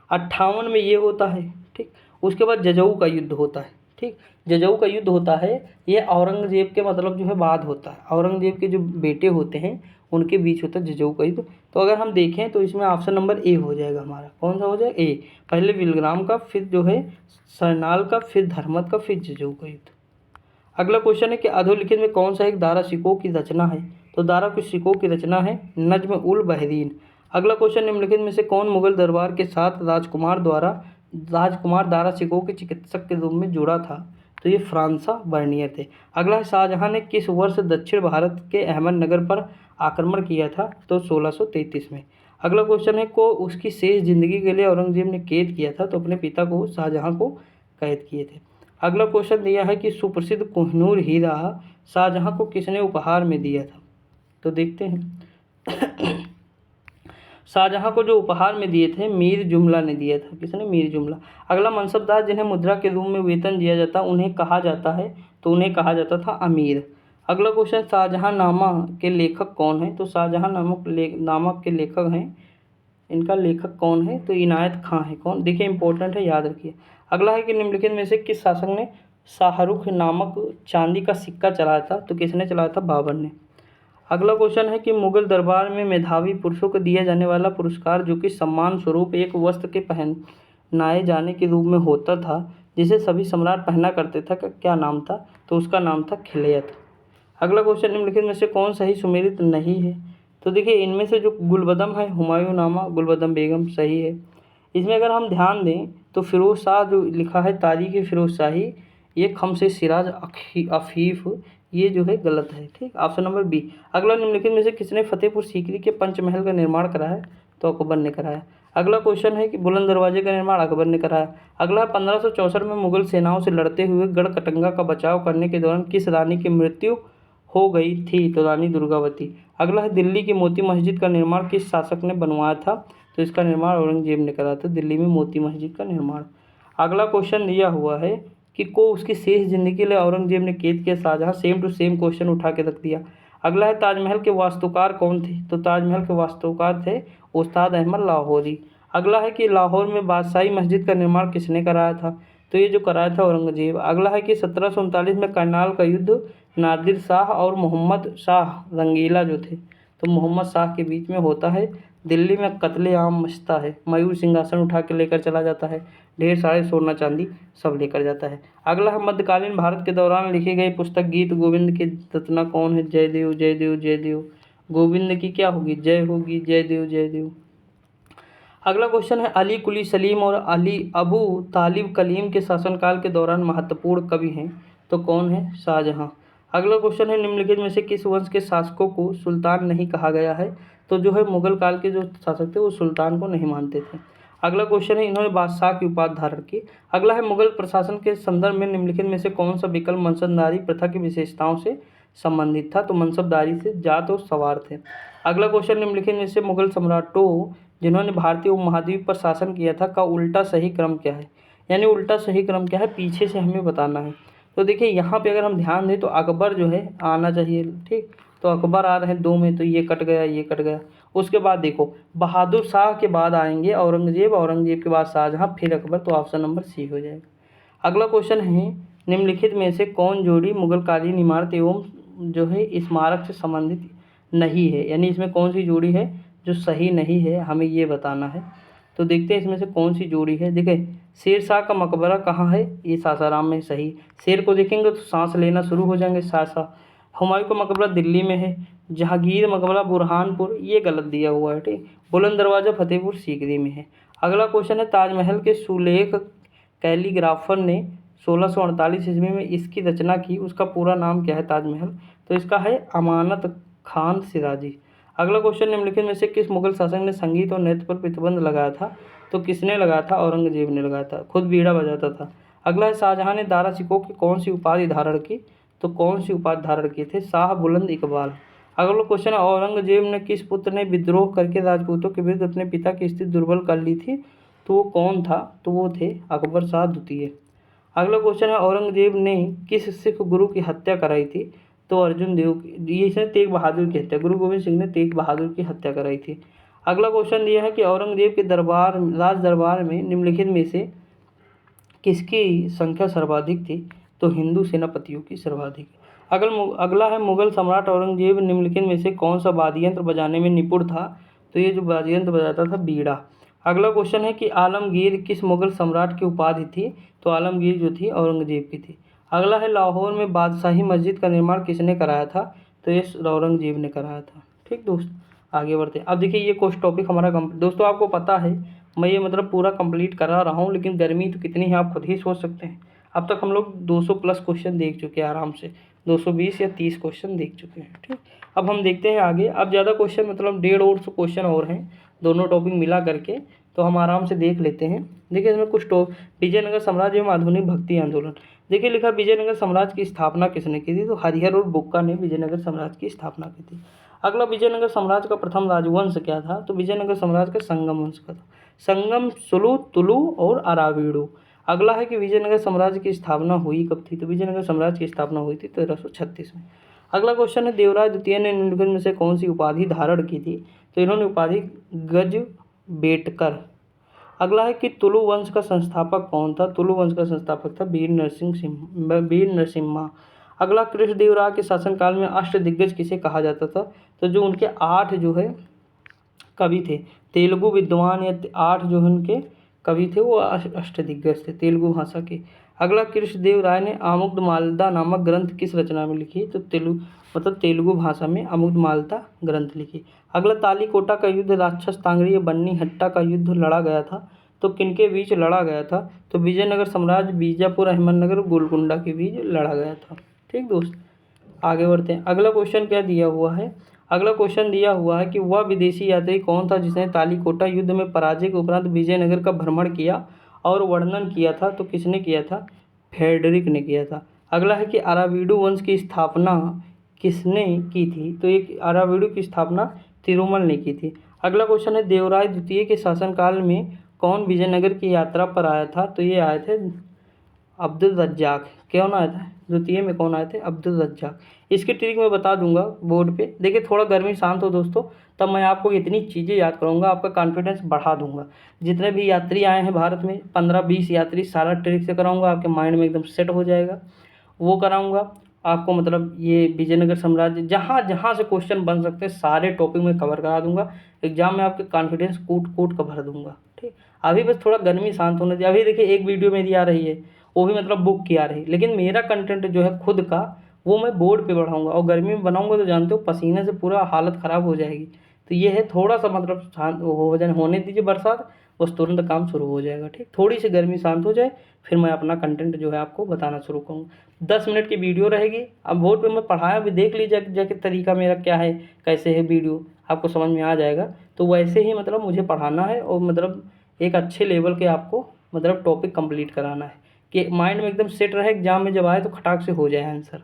Speaker 1: 58 में ये होता है। ठीक, उसके बाद जजऊ का युद्ध होता है। ठीक, जजऊ का युद्ध होता है, ये औरंगजेब के मतलब जो है बाद होता है, औरंगजेब के जो बेटे होते हैं उनके बीच होता है जजऊ का युद्ध। तो अगर हम देखें तो इसमें ऑप्शन नंबर ए हो जाएगा हमारा, कौन सा हो जाएगा, ए। पहले बिलग्राम का, फिर जो है सरनाल का, फिर धर्मत का, फिर जजऊ का युद्ध। अगला क्वेश्चन है कि अधोलिखित में कौन सा एक दारा शिकोह की रचना है, तो दारा शिकोह की रचना है नज्म उल बहरीन। अगला क्वेश्चन, निम्नलिखित में से कौन मुगल दरबार के साथ राजकुमार दारा शिकोह के चिकित्सक के रूप में जुड़ा था, तो ये फ्रांसा बर्नियर थे। अगला, शाहजहां ने किस वर्ष दक्षिण भारत के अहमदनगर पर आक्रमण किया था, तो 1633 में। अगला क्वेश्चन है को उसकी शेष जिंदगी के लिए औरंगजेब ने कैद किया था, तो अपने पिता को शाहजहां को कैद किए थे। अगला क्वेश्चन दिया है कि सुप्रसिद्ध कोहिनूर हीरा शाहजहां को किसने उपहार में दिया था, तो देखते हैं। शाहजहां को जो उपहार में दिए थे मीर जुमला ने दिया था, किसने, मीर जुमला। अगला, मनसबदार जिन्हें मुद्रा के रूप में वेतन दिया जाता उन्हें कहा जाता है, तो उन्हें कहा जाता था अमीर। अगला क्वेश्चन, शाहजहां नामा के लेखक कौन है, तो शाहजहां नामक के लेखक हैं, इनका लेखक कौन है, तो इनायत खां है। कौन, देखिए इंपॉर्टेंट है, याद रखिए। अगला है कि निम्नलिखित में से किस शासक ने शाहरुख नामक चांदी का सिक्का चलाया था, तो किसने चलाया था, बाबर ने। अगला क्वेश्चन है कि मुगल दरबार में मेधावी पुरुषों को दिया जाने वाला पुरस्कार जो कि सम्मान स्वरूप एक वस्त्र के पहनाए जाने के रूप में होता था जिसे सभी सम्राट पहना करते थे, का क्या नाम था, तो उसका नाम था खिलयत। अगला क्वेश्चन, निम्नलिखित में से कौन सही सुमेलित नहीं है, तो देखिए इनमें से जो गुलबदम है हुमायूं नामा गुलबदम बेगम सही है। इसमें अगर हम ध्यान दें तो फिरोज शाह जो लिखा है तारीख़ फिरोज शाही, ये खम से सिराज अफीफ, ये जो है गलत है। ठीक, ऑप्शन नंबर बी। अगला, निम्नलिखित में से किसने फतेहपुर सीकरी के पंचमहल का निर्माण कराया, तो अकबर ने कराया। अगला क्वेश्चन है कि बुलंद दरवाजे का निर्माण अकबर ने कराया। अगला, 1564 में मुगल सेनाओं से लड़ते हुए गढ़कटंगा का बचाव करने के दौरान किस रानी की मृत्यु हो गई थी, तो रानी दुर्गावती। अगला है दिल्ली की मोती मस्जिद का निर्माण किस शासक ने बनवाया था, तो इसका निर्माण औरंगजेब ने कराया था, दिल्ली में मोती मस्जिद का निर्माण। अगला क्वेश्चन दिया हुआ है कि को उसकी शेष ज़िंदगी के लिए औरंगज़ेब ने कैद किया Shahjahan, same to same question उठा के रख दिया। अगला है ताजमहल के वास्तुकार कौन थे? तो ताजमहल के वास्तुकार थे उस्ताद अहमद लाहौरी। अगला है कि लाहौर में बादशाही मस्जिद का निर्माण किसने कराया था? तो ये जो कराया था औरंगज़ेब। अगला है कि 1739 में करनाल का युद्ध नादिर शाह और मोहम्मद शाह रंगीला जो थे, तो मोहम्मद शाह के बीच में होता है। दिल्ली में कत्लेआम मचता है, मयूर सिंहासन उठा के लेकर चला जाता है, ढेर सारे सोना चांदी सब लेकर जाता है। अगला है मध्यकालीन भारत के दौरान लिखी गई पुस्तक गीत गोविंद की रचना कौन है? जयदेव जयदेव जयदेव। गोविंद की क्या होगी? जय होगी, जयदेव जयदेव। अगला क्वेश्चन है अली कुली सलीम और अली अबू तालिब कलीम के शासनकाल के दौरान महत्वपूर्ण कवि हैं, तो कौन है? शाहजहां। अगला क्वेश्चन है निम्नलिखित में से किस वंश के शासकों को सुल्तान नहीं कहा गया है? तो जो है मुगल काल के जो शासक थे वो सुल्तान को नहीं मानते थे। अगला क्वेश्चन है इन्होंने बादशाह की उपाधि धारण की। अगला है मुगल प्रशासन के संदर्भ में निम्नलिखित में से कौन सा विकल्प मनसबदारी प्रथा की विशेषताओं से संबंधित था? तो मनसबदारी से जात और सवार थे। अगला क्वेश्चन निम्नलिखित में से मुगल सम्राटों जिन्होंने भारतीय उपमहाद्वीप पर शासन किया था का उल्टा सही क्रम क्या है? यानी उल्टा सही क्रम क्या है, पीछे से हमें बताना है। तो देखिए यहाँ पे अगर हम ध्यान दें तो अकबर जो है आना चाहिए, ठीक। तो अकबर आ रहे हैं 2 में, तो ये कट गया, ये कट गया। उसके बाद देखो बहादुर शाह के बाद आएंगे औरंगजेब, औरंगजेब के बाद शाहजहाँ, फिर अकबर, तो ऑप्शन नंबर सी हो जाएगा। अगला क्वेश्चन है निम्नलिखित में से कौन जोड़ी मुगलकालीन इमारत एवं जो है स्मारक से संबंधित नहीं है? यानी इसमें कौन सी जोड़ी है जो सही नहीं है, हमें ये बताना है। तो देखते हैं इसमें से कौन सी जोड़ी है। देखिए शेर शाह का मकबरा कहाँ है? ये सासाराम में, सही। शेर को देखेंगे तो सांस लेना शुरू हो जाएंगे, शाह। हुमायूं का मकबरा दिल्ली में है। जहांगीर मकबरा बुरहानपुर, ये गलत दिया हुआ है, ठीक। बुलंद दरवाज़ा फतेहपुर सीकरी में है। अगला क्वेश्चन है ताजमहल के सुलेख कैलीग्राफर ने 1648 ईस्वी में इसकी रचना की, उसका पूरा नाम क्या है? ताजमहल। तो इसका है अमानत खान सिराजी। अगला क्वेश्चन निम्नलिखित में से किस मुगल शासक ने संगीत और नृत्य पर प्रतिबंध लगाया था? तो किसने लगाया था? औरंगजेब ने लगाया था, खुद बीड़ा बजाता था। अगला है शाहजहां ने दारा शिकोह की कौन सी उपाधि धारण की? तो कौन सी उपाधि धारण की थे? शाह बुलंद इकबाल। अगला क्वेश्चन है औरंगजेब ने किस पुत्र ने विद्रोह करके राजपूतों के विरुद्ध अपने पिता की स्थिति दुर्बल कर ली थी? तो वो कौन था? तो वो थे अकबर शाह द्वितीय। अगला क्वेश्चन है औरंगजेब ने किस सिख गुरु की हत्या कराई थी? तो अर्जुन देव की, इसने तेग बहादुर की हत्या, गुरु गोविंद सिंह ने तेग बहादुर की हत्या कराई थी। अगला क्वेश्चन दिया है कि औरंगजेब के राज दरबार में निम्नलिखित में से किसकी संख्या सर्वाधिक थी? तो हिंदू सेनापतियों की सर्वाधिक। अगला है मुगल सम्राट औरंगजेब निम्नलिखित में से कौन सा वाद्य यंत्र बजाने में निपुण था? तो ये जो वाद्य यंत्र बजाता था बीड़ा। अगला क्वेश्चन है कि आलमगीर किस मुगल सम्राट की उपाधि थी? तो आलमगीर जो थी औरंगजेब की थी। अगला है लाहौर में बादशाही मस्जिद का निर्माण किसने कराया था? तो ये औरंगजेब ने कराया था, ठीक दोस्त। आगे बढ़ते हैं। अब देखिए ये कुछ टॉपिक हमारा दोस्तों आपको पता है मैं ये मतलब पूरा कंप्लीट करा रहा हूँ, लेकिन गर्मी तो कितनी है आप खुद ही सोच सकते हैं। अब तक हम लोग 200 प्लस क्वेश्चन देख चुके हैं, आराम से 220 या 30 क्वेश्चन देख चुके हैं, ठीक। अब हम देखते हैं आगे। अब ज़्यादा क्वेश्चन मतलब 150 क्वेश्चन और हैं, दोनों टॉपिक मिला करके, तो हम आराम से देख लेते हैं। देखिए इसमें कुछ विजयनगर साम्राज्य एवं आधुनिक भक्ति आंदोलन। देखिए लिखा विजयनगर साम्राज्य की स्थापना किसने की थी? तो हरिहर और बुक्का ने विजयनगर साम्राज्य की स्थापना की थी। अगला विजयनगर साम्राज्य का प्रथम राजवंश क्या था? तो विजयनगर साम्राज्य का संगम वंश का था। संगम, सुलु, तुलु और अरावीडु। अगला है कि विजयनगर साम्राज्य की स्थापना हुई कब थी? तो विजयनगर साम्राज्य की स्थापना हुई थी 1336 में। अगला क्वेश्चन है देवराज द्वितीय ने निम्नलिखित में से कौन सी उपाधि धारण की थी? तो इन्होंने उपाधि गजबेटकर। अगला है कि तुलु वंश का संस्थापक कौन था? तुलु वंश का संस्थापक था वीर नरसिम्हा। अगला कृष्णदेवराय के शासनकाल में अष्टदिग्गज किसे कहा जाता था? तो जो उनके 8 जो है कवि थे, तेलुगु विद्वान या 8 जो है उनके कवि थे वो अष्टदिग्गज थे तेलुगु भाषा के। अगला कृष्णदेवराय ने आमुक्तमाल्यदा नामक ग्रंथ किस रचना में लिखी? तो तेलुगु भाषा में आमुक्तमाल्यदा ग्रंथ लिखी। अगला तालीकोटा का युद्ध राक्षस तांगड़ी या बन्नी हट्टा का युद्ध लड़ा गया था, तो किनके बीच लड़ा गया था? तो विजयनगर साम्राज्य बीजापुर अहमदनगर गोलकुंडा के बीच लड़ा गया था, ठीक दोस्त। आगे बढ़ते हैं। अगला क्वेश्चन क्या दिया हुआ है? अगला क्वेश्चन दिया हुआ है कि वह विदेशी यात्री कौन था जिसने तालीकोटा युद्ध में पराजय के उपरांत विजयनगर का भ्रमण किया और वर्णन किया था? तो किसने किया था? फ्रेडरिक ने किया था। अगला है कि अरावीडु वंश की स्थापना किसने की थी? तो एक अरावीडु की स्थापना तिरुमल ने की थी। अगला क्वेश्चन है देवराय द्वितीय के शासनकाल में कौन विजयनगर की यात्रा पर आया था? तो ये आए थे अब्दुल रज्जाक। कौन आया था द्वितीय में, कौन आए थे? अब्दुल रज्जाक। इसकी ट्रिक मैं बता दूंगा बोर्ड पे। देखिए थोड़ा गर्मी शांत हो दोस्तों, तब मैं आपको इतनी चीज़ें याद कराऊंगा, आपका कॉन्फिडेंस बढ़ा दूंगा। जितने भी यात्री आए हैं भारत में 15-20 यात्री, सारा ट्रिक से कराऊंगा, आपके माइंड में एकदम सेट हो जाएगा। वो कराऊंगा आपको, मतलब ये विजयनगर साम्राज्य जहाँ जहाँ से क्वेश्चन बन सकते हैं सारे टॉपिक में कवर करा दूंगा। एग्जाम में आपके कॉन्फिडेंस कूट कूट कर भर दूंगा। ठीक, अभी बस थोड़ा गर्मी शांत होने दीजिए। अभी देखिए एक वीडियो मेरी आ रही है, वो भी मतलब बुक की आ रही, लेकिन मेरा कंटेंट जो है खुद का, वो मैं बोर्ड पे बढ़ाऊंगा। और गर्मी में बनाऊंगा तो जानते हो पसीने से पूरा हालत ख़राब हो जाएगी। तो ये है, थोड़ा सा मतलब शांत हो जाने होने दीजिए बरसात, बस तुरंत काम शुरू हो जाएगा। ठीक, थोड़ी सी गर्मी शांत हो जाए, फिर मैं अपना कंटेंट जो है आपको बताना शुरू करूँगा। 10 मिनट की वीडियो रहेगी। अब बोर्ड पे मैं पढ़ाया भी, देख लीजिए जाके तरीका मेरा क्या है, कैसे है वीडियो, आपको समझ में आ जाएगा। तो वैसे ही मतलब मुझे पढ़ाना है, और मतलब एक अच्छे लेवल के आपको मतलब टॉपिक कंप्लीट कराना है कि माइंड में एकदम सेट रहे, एग्जाम में जब आए तो खटाक से हो जाए आंसर।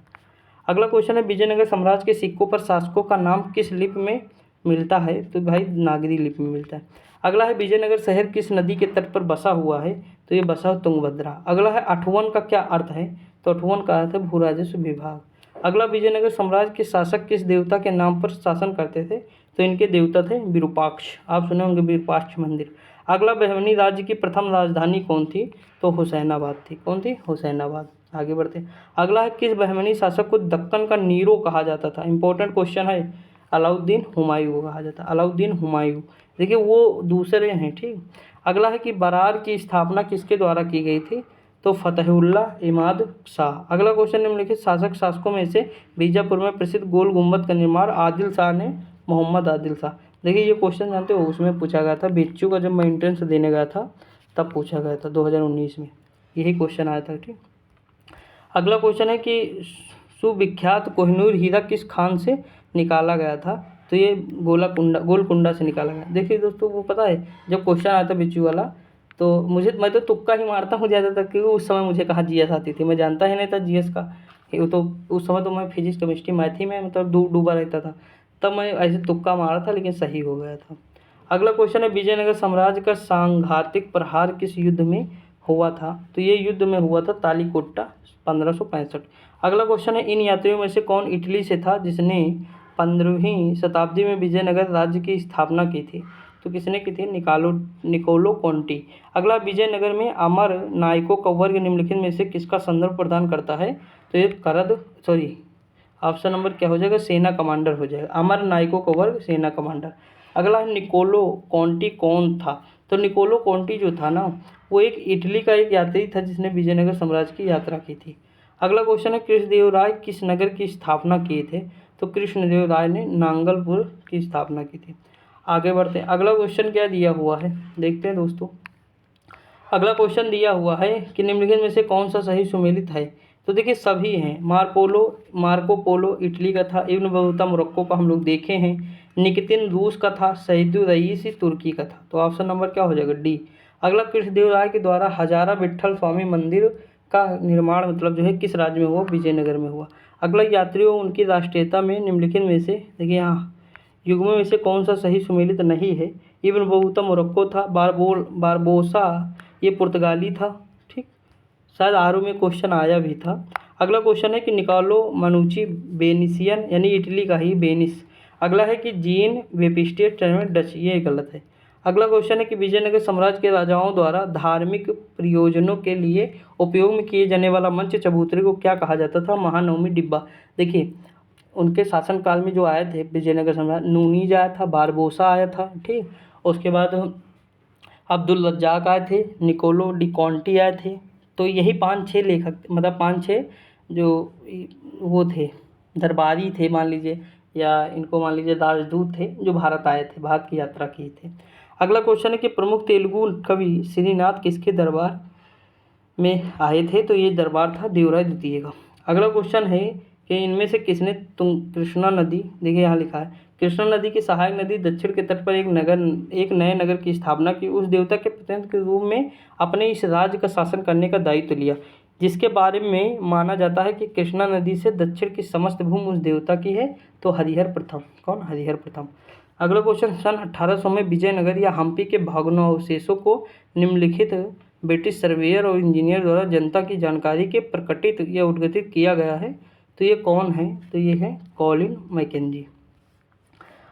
Speaker 1: अगला क्वेश्चन है, विजयनगर साम्राज्य के सिक्कों पर शासकों का नाम किस लिपि में मिलता है? तो भाई नागरी लिपि में मिलता है। अगला है, विजयनगर शहर किस नदी के तट पर बसा हुआ है? तो ये बसा हुआ तुंगभद्रा। अगला है, अठवन का क्या अर्थ है? तो अठवन का अर्थ है भू राजस्व विभाग। अगला, विजयनगर साम्राज्य के शासक किस देवता के नाम पर शासन करते थे? तो इनके देवता थे विरूपाक्ष। आप सुने होंगे विरूपाक्ष मंदिर। अगला, बहमनी राज्य की प्रथम राजधानी कौन थी? तो हुसैनाबाद थी। कौन थी? हुसैनाबाद। आगे बढ़ते हैं। अगला है, किस बहमनी शासक को दक्कन का नीरो कहा जाता था? इंपॉर्टेंट क्वेश्चन है। अलाउद्दीन हुमायूं को कहा जाता है, अलाउद्दीन हुमायूं। देखिए वो दूसरे हैं। ठीक, अगला है कि बरार की स्थापना किसके द्वारा की गई थी? तो फतेहुल्लाह इमाद शाह। अगला क्वेश्चन, निम्नलिखित शासकों में से बीजापुर में प्रसिद्ध गोल गुंबद का निर्माण आदिल शाह ने, मोहम्मद आदिल शाह। देखिए ये क्वेश्चन जानते हो, उसमें पूछा गया था बिच्छू का, जब मैं एंट्रेंस देने गया था तब पूछा गया था 2019 में, यही क्वेश्चन आया था। ठीक, अगला क्वेश्चन है कि सुविख्यात कोहिनूर हीरा किस खान से निकाला गया था? तो ये गोलकुंडा से निकाला गया। देखिए दोस्तों, वो पता है जब क्वेश्चन आया था बिच्छू वाला, तो मैं तो तुक्का ही मारता हूँ ज़्यादातर, क्योंकि उस समय मुझे कहाँ जीएस आती थी, मैं जानता ही नहीं था जीएस का। वो तो उस समय तो मैं फिजिक्स केमिस्ट्री मैथ ही में मतलब डूबा रहता था, तब मैं ऐसे तुक्का मारा था, लेकिन सही हो गया था। अगला क्वेश्चन है, विजयनगर साम्राज्य का सांघातिक प्रहार किस युद्ध में हुआ था? तो ये युद्ध में हुआ था तालीकोट्टा 1565। अगला क्वेश्चन है, इन यात्रियों में से कौन इटली से था जिसने 15वीं शताब्दी में विजयनगर राज्य की स्थापना की थी? तो किसने की थी? निकोलो कॉन्टी। अगला, विजयनगर में अमर नायकों का वर्ग निम्नलिखित में से किसका संदर्भ प्रदान करता है? तो ये ऑप्शन नंबर क्या हो जाएगा? सेना कमांडर हो जाएगा। अमर नायकों का वर्ग सेना कमांडर। अगला है, निकोलो कॉन्टी कौन था? तो निकोलो कॉन्टी जो था ना, वो एक इटली का एक यात्री था जिसने विजयनगर साम्राज्य की यात्रा की थी। अगला क्वेश्चन है, कृष्णदेवराय किस नगर की स्थापना किए थे? तो कृष्णदेवराय ने नांगलपुर की स्थापना की थी। आगे बढ़ते हैं। अगला क्वेश्चन क्या दिया हुआ है, देखते हैं दोस्तों। अगला क्वेश्चन दिया हुआ है कि निम्नलिखित में से कौन सा सही सुमेलित है? तो देखिए सभी हैं। मार्को पोलो इटली का था, इब्न बतूता मोरक्को का हम लोग देखे हैं, निकितिन रूस का था, सईदुल रईसी तुर्की का था। तो ऑप्शन नंबर क्या हो जाएगा? डी। अगला, कृष्णदेवराय के द्वारा हजारा विट्ठल स्वामी मंदिर का निर्माण मतलब जो है किस राज्य में हुआ? विजयनगर में हुआ। अगला, यात्रियों उनकी राष्ट्रीयता में निम्नलिखित में से, देखिए यहाँ युग्मों में से कौन सा सही सुमेलित नहीं है? इब्न बतूता मोरक्को था, बारबोसा ये पुर्तगाली था। ठीक, शायद आर में क्वेश्चन आया भी था। अगला क्वेश्चन है कि निकालो मनुची बेनिसियन, यानी इटली का ही बेनिस। अगला है कि जीन वेपिस्टेट डच, ये गलत है। अगला क्वेश्चन है कि विजयनगर साम्राज्य के राजाओं द्वारा धार्मिक प्रयोजनों के लिए उपयोग में किए जाने वाला मंच चबूतरे को क्या कहा जाता था? महानवमी डिब्बा। देखिए उनके शासनकाल में जो आए थे विजयनगर साम्राज्य, नूनीज आया था, बारबोसा आया था। ठीक, उसके बाद अब्दुल रज्जाक आए थे, निकोलो डी कॉन्टी आए थे। तो यही 5-6 लेखक, मतलब 5-6 जो वो थे दरबारी थे मान लीजिए, या इनको मान लीजिए राजदूत थे जो भारत आए थे, भारत की यात्रा की थे। अगला क्वेश्चन है कि प्रमुख तेलुगु कवि श्रीनाथ किसके दरबार में आए थे? तो ये दरबार था देवराय द्वितीय का। अगला क्वेश्चन है कि इनमें से किसने कृष्णा नदी, देखिए यहाँ लिखा है, कृष्णा नदी की सहायक नदी दक्षिण के तट पर एक नए नगर की स्थापना की, उस देवता के प्रतिनिधि के रूप में अपने इस राज्य का शासन करने का दायित्व लिया, जिसके बारे में माना जाता है कि कृष्णा नदी से दक्षिण की समस्त भूमि उस देवता की है? तो हरिहर प्रथम। कौन? हरिहर प्रथम। अगला क्वेश्चन, सन 1800 में विजयनगर या हम्पी के भग्नावशेषों को निम्नलिखित ब्रिटिश सर्वेयर और इंजीनियर द्वारा जनता की जानकारी के प्रकटित या उद्घाटित किया गया है। तो ये कौन है? तो ये है कॉलिन मैकेंजी।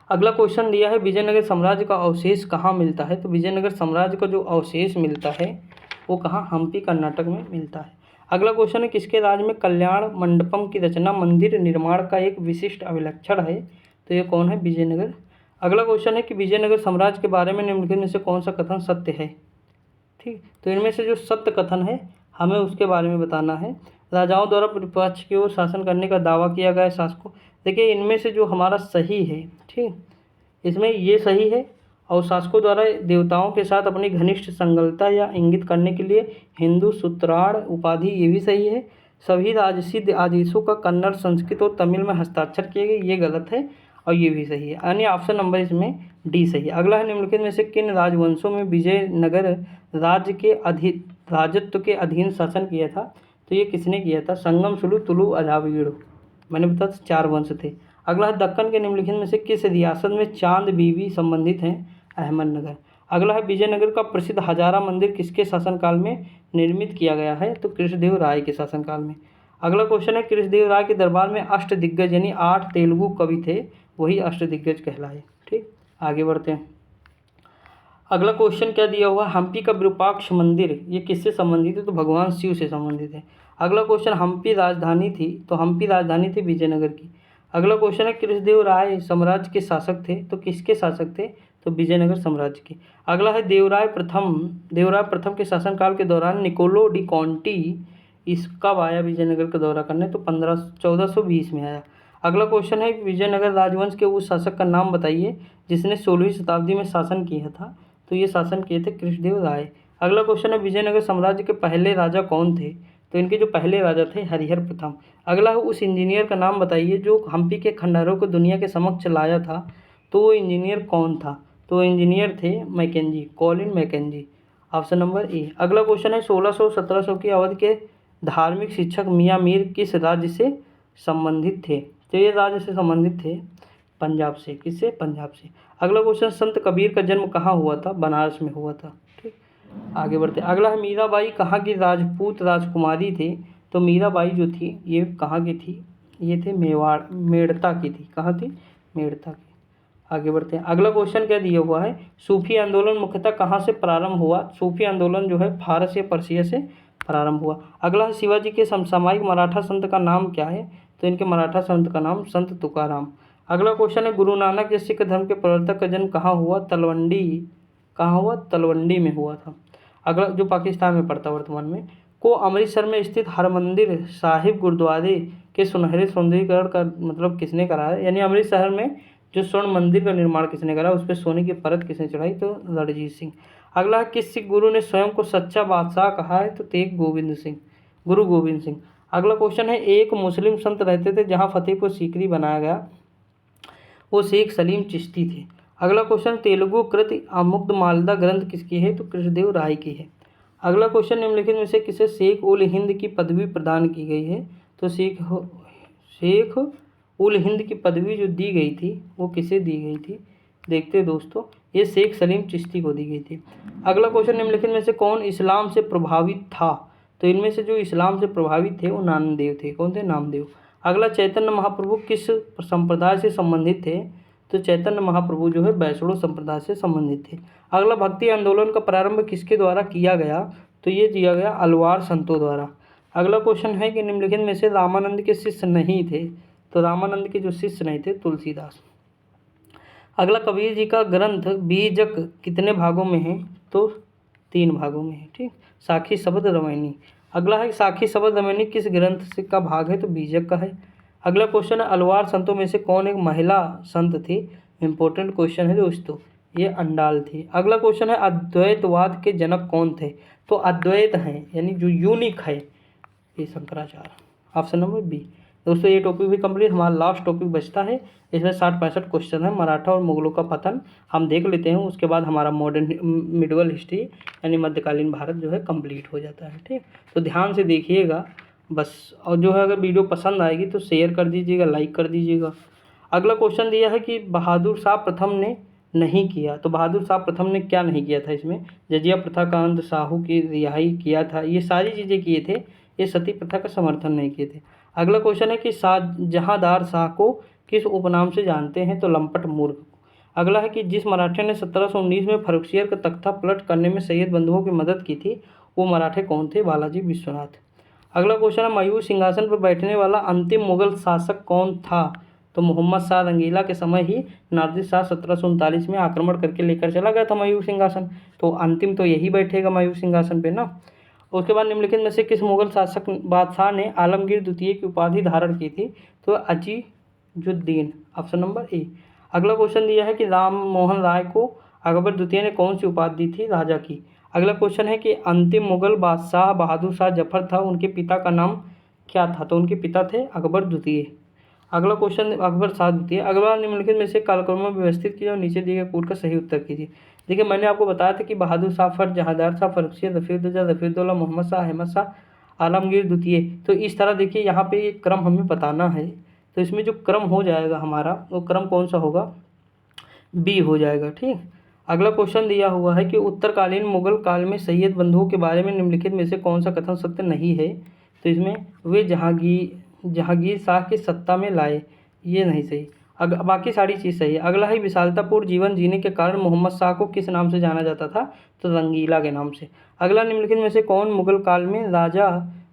Speaker 1: अगला क्वेश्चन दिया है विजयनगर साम्राज्य का अवशेष कहाँ मिलता है? तो विजयनगर साम्राज्य का जो अवशेष मिलता है वो कहाँ? हम्पी कर्नाटक में मिलता है। अगला क्वेश्चन है किसके राज्य में कल्याण मंडपम की रचना मंदिर निर्माण का एक विशिष्ट अभिलक्षण है? तो ये कौन है? विजयनगर। अगला क्वेश्चन है कि विजयनगर साम्राज्य के बारे में निम्नलिखित में से कौन सा कथन सत्य है? ठीक, तो इनमें से जो सत्य कथन है हमें उसके बारे में बताना है। राजाओं द्वारा प्रतिपक्ष की ओर शासन करने का दावा किया गया है शासकों। देखिए इनमें से जो हमारा सही है, ठीक, इसमें ये सही है। और शासकों द्वारा देवताओं के साथ अपनी घनिष्ठ संलग्नता या इंगित करने के लिए हिंदू सूत्राड़ उपाधि, ये भी सही है। सभी राजसी आदेशों का कन्नड़, संस्कृत और तमिल में हस्ताक्षर किए गए, ये गलत है और ये भी सही है, यानी ऑप्शन नंबर इसमें डी सही है। अगला है निम्नलिखित में से किन राजवंशों में विजयनगर राज्य के राजत्व के अधीन शासन किया था? तो ये किसने किया था? संगम, सुलु, तुलु, अजावीड़। मैंने बताया 4 वंश थे। अगला है दक्कन के निम्नलिखित में से किस रियासत में चांद बीबी संबंधित हैं? अहमदनगर। अगला है विजयनगर का प्रसिद्ध हजारा मंदिर किसके शासनकाल में निर्मित किया गया है? तो कृष्णदेव राय के शासनकाल में। अगला क्वेश्चन है कृष्णदेव राय के दरबार में अष्टदिग्गज यानी 8 तेलुगु कवि थे, वही अष्टदिग्गज कहलाए। ठीक, आगे बढ़ते हैं। अगला क्वेश्चन क्या दिया हुआ? हम्पी का विरूपाक्ष मंदिर ये किससे संबंधित है? तो भगवान शिव से संबंधित है। अगला क्वेश्चन हम्पी राजधानी थी, तो हम्पी राजधानी थी विजयनगर की। अगला क्वेश्चन है कृष्णदेव राय साम्राज्य के शासक थे, तो किसके शासक थे? तो विजयनगर साम्राज्य के। अगला है देवराय प्रथम के शासनकाल के दौरान निकोलो डी कॉन्टी इस कब आया विजयनगर का दौरा करने? तो 1420 में आया। अगला क्वेश्चन है विजयनगर राजवंश के उस शासक का नाम बताइए जिसने 16वीं शताब्दी में शासन किया था? तो ये शासन किए थे कृष्णदेव राय। अगला क्वेश्चन है विजयनगर साम्राज्य के पहले राजा कौन थे? तो इनके जो पहले राजा थे हरिहर प्रथम। अगला है उस इंजीनियर का नाम बताइए जो हम्पी के खंडहरों को दुनिया के समक्ष लाया था? तो वो इंजीनियर कौन था? तो इंजीनियर थे Mackenzie, Colin Mackenzie, option number A. अगला क्वेश्चन है 1600-1700 की अवधि के धार्मिक शिक्षक मियाँ मीर किस राज्य से संबंधित थे? तो ये राज्य से संबंधित थे पंजाब से। किससे? पंजाब से। अगला क्वेश्चन संत कबीर का जन्म कहाँ हुआ था? बनारस में हुआ था। ठीक, आगे बढ़ते। अगला है मीराबाई कहाँ की राजपूत राजकुमारी थी? तो मीराबाई जो थी ये कहाँ की थी? ये थे मेवाड़, मेड़ता की थी। कहाँ थी? मेड़ता की। आगे बढ़ते हैं। अगला क्वेश्चन क्या दिया हुआ है? सूफी आंदोलन मुख्यतः कहाँ से प्रारंभ हुआ? सूफी आंदोलन जो है फारस या पर्शिया से प्रारंभ हुआ। अगला है शिवाजी के समसामयिक मराठा संत का नाम क्या है? तो इनके मराठा संत का नाम संत तुकाराम। अगला क्वेश्चन है गुरु नानक या सिख धर्म के प्रवर्तक का जन्म कहाँ हुआ? तलवंडी। कहाँ हुआ? तलवंडी में हुआ था। अगला जो पाकिस्तान में पड़ता वर्तमान में। को अमृतसर में स्थित हरमंदिर साहिब गुरुद्वारे के सुनहरे सौंदर्यीकरण का मतलब किसने कराया? यानी अमृतसर में जो स्वर्ण मंदिर का निर्माण किसने करा? उस पर सोने की परत किसने चढ़ाई? तो रणजीत सिंह। अगला किस सिख गुरु ने स्वयं को सच्चा बादशाह कहा है? तो तेग गोविंद सिंह, गुरु गोविंद सिंह। अगला क्वेश्चन है एक मुस्लिम संत रहते थे जहाँ फतेहपुर सीकरी बनाया गया, वो शेख सलीम चिश्ती थे। अगला क्वेश्चन तेलुगु कृत अमुग्ध मालदा ग्रंथ किसकी है? तो कृष्णदेव राय की है। अगला क्वेश्चन निम्नलिखित में से किसे शेख उल हिंद की पदवी प्रदान की गई है? तो शेख उल हिंद की पदवी जो दी गई थी वो किसे दी गई थी? देखते दोस्तों, ये शेख सलीम चिश्ती को दी गई थी। अगला क्वेश्चन निम्नलिखित में से कौन इस्लाम से प्रभावित था? तो इनमें से जो इस्लाम से प्रभावित थे वो नामदेव थे। कौन थे? नामदेव। अगला चैतन्य महाप्रभु किस संप्रदाय से संबंधित थे? तो चैतन्य महाप्रभु जो है वैष्णव संप्रदाय से संबंधित थे। अगला भक्ति आंदोलन का प्रारंभ किसके द्वारा किया गया? तो ये किया गया अलवार संतों द्वारा। अगला क्वेश्चन है कि निम्नलिखित में से रामानंद के शिष्य नहीं थे? तो रामानंद के जो शिष्य नहीं थे तुलसीदास। अगला कबीर जी का ग्रंथ बीजक कितने भागों में है? तो 3 भागों में है। ठीक, साखी शब्द रामायणी। अगला है साखी शब्द रामायणी किस ग्रंथ से का भाग है? तो बीजक का है। अगला क्वेश्चन है अलवार संतों में से कौन एक महिला संत थी? इंपॉर्टेंट क्वेश्चन है दोस्तों, ये अंडाल थी। अगला क्वेश्चन है अद्वैतवाद के जनक कौन थे? तो अद्वैत हैं यानी जो यूनिक है ये शंकराचार्य, ऑप्शन नंबर बी। दोस्तों ये टॉपिक भी कंप्लीट। हमारा लास्ट टॉपिक बचता है, इसमें 60-65 क्वेश्चन है। मराठा और मुगलों का पतन हम देख लेते हैं, उसके बाद हमारा मॉडर्न मिडवल हिस्ट्री यानी मध्यकालीन भारत जो है कंप्लीट हो जाता है। ठीक, तो ध्यान से देखिएगा बस। और जो है अगर वीडियो पसंद आएगी तो शेयर कर दीजिएगा, लाइक कर दीजिएगा। अगला क्वेश्चन दिया है कि बहादुर शाह प्रथम ने नहीं किया। तो बहादुर शाह प्रथम ने क्या नहीं किया था इसमें? जजिया प्रथा का अंत, साहू की रिहाई किया था, ये सारी चीज़ें किए थे। ये सती प्रथा का समर्थन नहीं किए थे। अगला क्वेश्चन है कि जहांदार शाह को किस उपनाम से जानते हैं? तो लंपट मूर्ख। अगला है कि जिस मराठे ने 1719 में फर्रुखसियर का तख्ता पलट करने में सैयद बंधुओं की मदद की थी, वो मराठे कौन थे? बालाजी विश्वनाथ। अगला क्वेश्चन है मयूर सिंहासन पर बैठने वाला अंतिम मुगल शासक कौन था? तो मोहम्मद शाह रंगीला के समय ही नादिर शाह 1739 में आक्रमण करके लेकर चला गया था मयूर सिंहासन। तो अंतिम तो यही बैठेगा मयूर सिंहासन पे ना। उसके बाद निम्नलिखित में से किस मुगल शासक बादशाह ने आलमगीर द्वितीय की उपाधि धारण की थी? तो अजीजुद्दीन, ऑप्शन नंबर ए। अगला क्वेश्चन दिया है कि राम मोहन राय को अकबर द्वितीय ने कौन सी उपाधि दी थी? राजा की। अगला क्वेश्चन है कि अंतिम मुगल बादशाह बहादुर शाह जफर था, उनके पिता का नाम क्या था? तो उनके पिता थे अकबर द्वितीय। अगला क्वेश्चन अकबर शाह द्वितीय। अगला निम्नलिखित में से कालक्रम में व्यवस्थित कीजिए और नीचे दिए गए कोड का सही उत्तर कीजिए। देखिए मैंने आपको बताया था कि बहादुर शाह फर्ज, जहांदार शाह, फर्रुखसियर, रफीउद्दौला, रफीउद्दौला, मोहम्मद शाह, अहमद शाह, आलमगीर द्वितीय। तो इस तरह देखिए यहाँ पे एक क्रम हमें बताना है। तो इसमें जो क्रम हो जाएगा हमारा, वो क्रम कौन सा होगा? बी हो जाएगा। ठीक। अगला क्वेश्चन दिया हुआ है कि उत्तरकालीन मुगल काल में सैयद बंधुओं के बारे में निम्नलिखित में से कौन सा कथन सत्य नहीं है? तो इसमें वे जहांगीर शाह की सत्ता में लाए, ये नहीं सही। बाकी सारी चीज़ सही है। अगला है विशालतापूर्ण जीवन जीने के कारण मोहम्मद शाह को किस नाम से जाना जाता था? तो रंगीला के नाम से। अगला निम्नलिखित में से कौन मुगल काल में राजा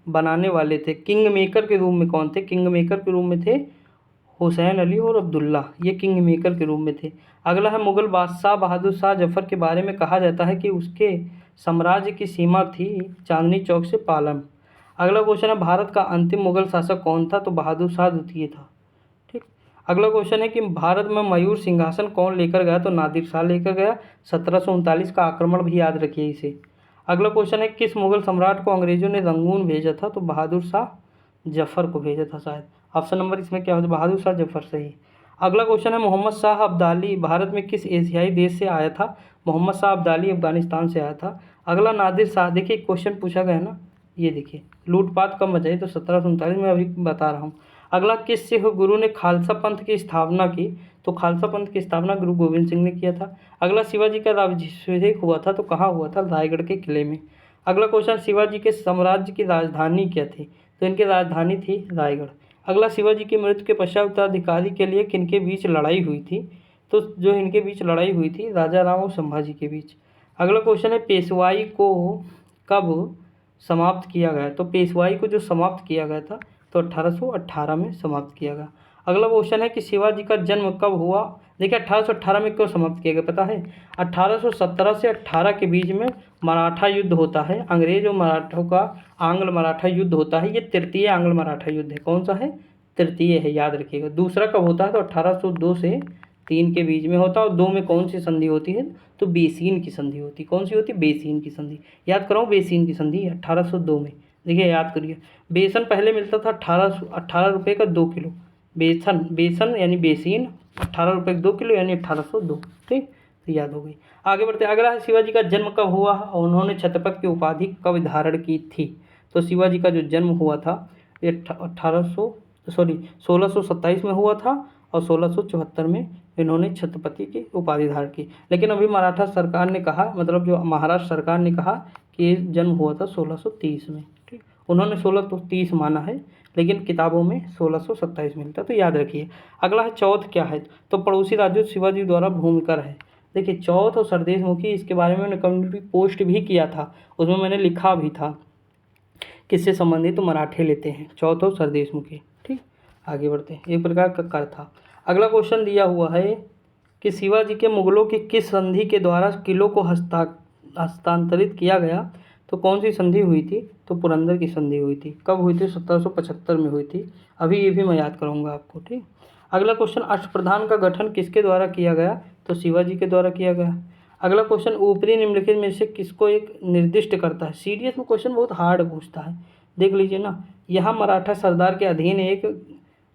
Speaker 1: बनाने वाले थे? किंग मेकर के रूप में कौन थे? किंग मेकर के रूप में थे हुसैन अली और अब्दुल्ला, ये किंग मेकर के रूप में थे। अगला है मुगल बादशाह बहादुर शाह जफर के बारे में कहा जाता है कि उसके साम्राज्य की सीमा थी चांदनी चौक से पालम। अगला क्वेश्चन है भारत का अंतिम मुगल शासक कौन था? तो बहादुर शाह द्वितीय था। ठीक। अगला क्वेश्चन है कि भारत में मयूर सिंहासन कौन लेकर गया? तो नादिर शाह लेकर गया। 1739 का आक्रमण भी याद रखिए इसे। अगला क्वेश्चन है किस मुगल सम्राट को अंग्रेजों ने रंगून भेजा था? तो बहादुर शाह जफर को भेजा था शायद। ऑप्शन नंबर इसमें क्या होता है? बहादुर शाह जफर सही। अगला क्वेश्चन है मोहम्मद शाह अब्दाली भारत में किस एशियाई देश से आया था? मोहम्मद शाह अब्दाली अफगानिस्तान से आया था। अगला नादिर शाह, देखिए क्वेश्चन पूछा गया ना, ये देखिए लूटपाट कब मचाई? तो 1739 में अभी बता रहा हूँ। अगला किस सिख गुरु ने खालसा पंथ की स्थापना की? तो खालसा पंथ की स्थापना गुरु गोविंद सिंह ने किया था। अगला शिवाजी का राज्याभिषेक हुआ था, तो कहाँ हुआ था? रायगढ़ के किले में। अगला क्वेश्चन शिवाजी के साम्राज्य की राजधानी क्या थी? तो इनकी राजधानी थी रायगढ़। अगला शिवाजी की मृत्यु के पश्चात उत्तराधिकारी के लिए किनके बीच लड़ाई हुई थी? तो जो इनके बीच लड़ाई हुई थी राजा राम और संभाजी के बीच। अगला क्वेश्चन है पेशवाई को कब समाप्त किया गया? तो पेशवाई को जो समाप्त किया गया था तो 1818 में समाप्त किया गया। अगला क्वेश्चन है कि शिवाजी का जन्म कब हुआ? देखिए 1818 में क्यों समाप्त किया गया पता है? 1817 से 18 के बीच में मराठा युद्ध होता है, अंग्रेज और मराठों का आंग्ल मराठा युद्ध होता है। ये तृतीय आंग्ल मराठा युद्ध है। कौन सा है? तृतीय है, याद रखिएगा। दूसरा कब होता है? तो 1802 से 3 के बीच में होता है। और 2 में कौन सी संधि होती है? तो बेसीन की संधि होती है। कौन सी होती है? बेसीन की संधि। याद कराओ, बेसीन की संधि 1802 में। देखिए याद करिए, बेसन पहले मिलता था 18 रुपये का 2 किलो। बेसन यानी बेसीन 18 रुपये का 2 किलो यानी 1802। ठीक, तो याद हो गई। आगे बढ़ते। अगला है शिवाजी का जन्म कब हुआ और उन्होंने छत्रपति की उपाधि कब धारण की थी? तो शिवाजी का जो जन्म हुआ था ये 1627 में हुआ था और 1674 में इन्होंने छत्रपति की उपाधि धारण की। लेकिन अभी मराठा सरकार ने कहा, मतलब जो महाराष्ट्र सरकार ने कहा कि ये जन्म हुआ था 1630 में। ठीक, उन्होंने 1630 माना है, लेकिन किताबों में 1627 मिलता है, तो याद रखिए। अगला है चौथ क्या है? तो पड़ोसी राज्यों शिवाजी द्वारा भूमिकर है। देखिए चौथ और सरदेश मुखी, इसके बारे में मैंने कम्युनिटी पोस्ट भी किया था, उसमें मैंने लिखा भी था किससे संबंधित, तो मराठे लेते हैं चौथ और सरदेश मुखी। ठीक, आगे बढ़ते हैं। एक प्रकार का कर था। अगला क्वेश्चन दिया हुआ है कि शिवाजी के मुगलों की किस संधि के द्वारा किलों को हस्तांतरित किया गया? तो कौन सी संधि हुई थी? तो पुरंदर की संधि हुई थी। कब हुई थी? 1775 में हुई थी। अभी ये भी मैं याद कराऊंगा आपको। ठीक, अगला क्वेश्चन अष्टप्रधान का गठन किसके द्वारा किया गया? तो शिवाजी के द्वारा किया गया। अगला क्वेश्चन ऊपरी निम्नलिखित में से किसको एक निर्दिष्ट करता है? सीडीएस में क्वेश्चन बहुत हार्ड पूछता है, देख लीजिए ना। यहाँ मराठा सरदार के अधीन एक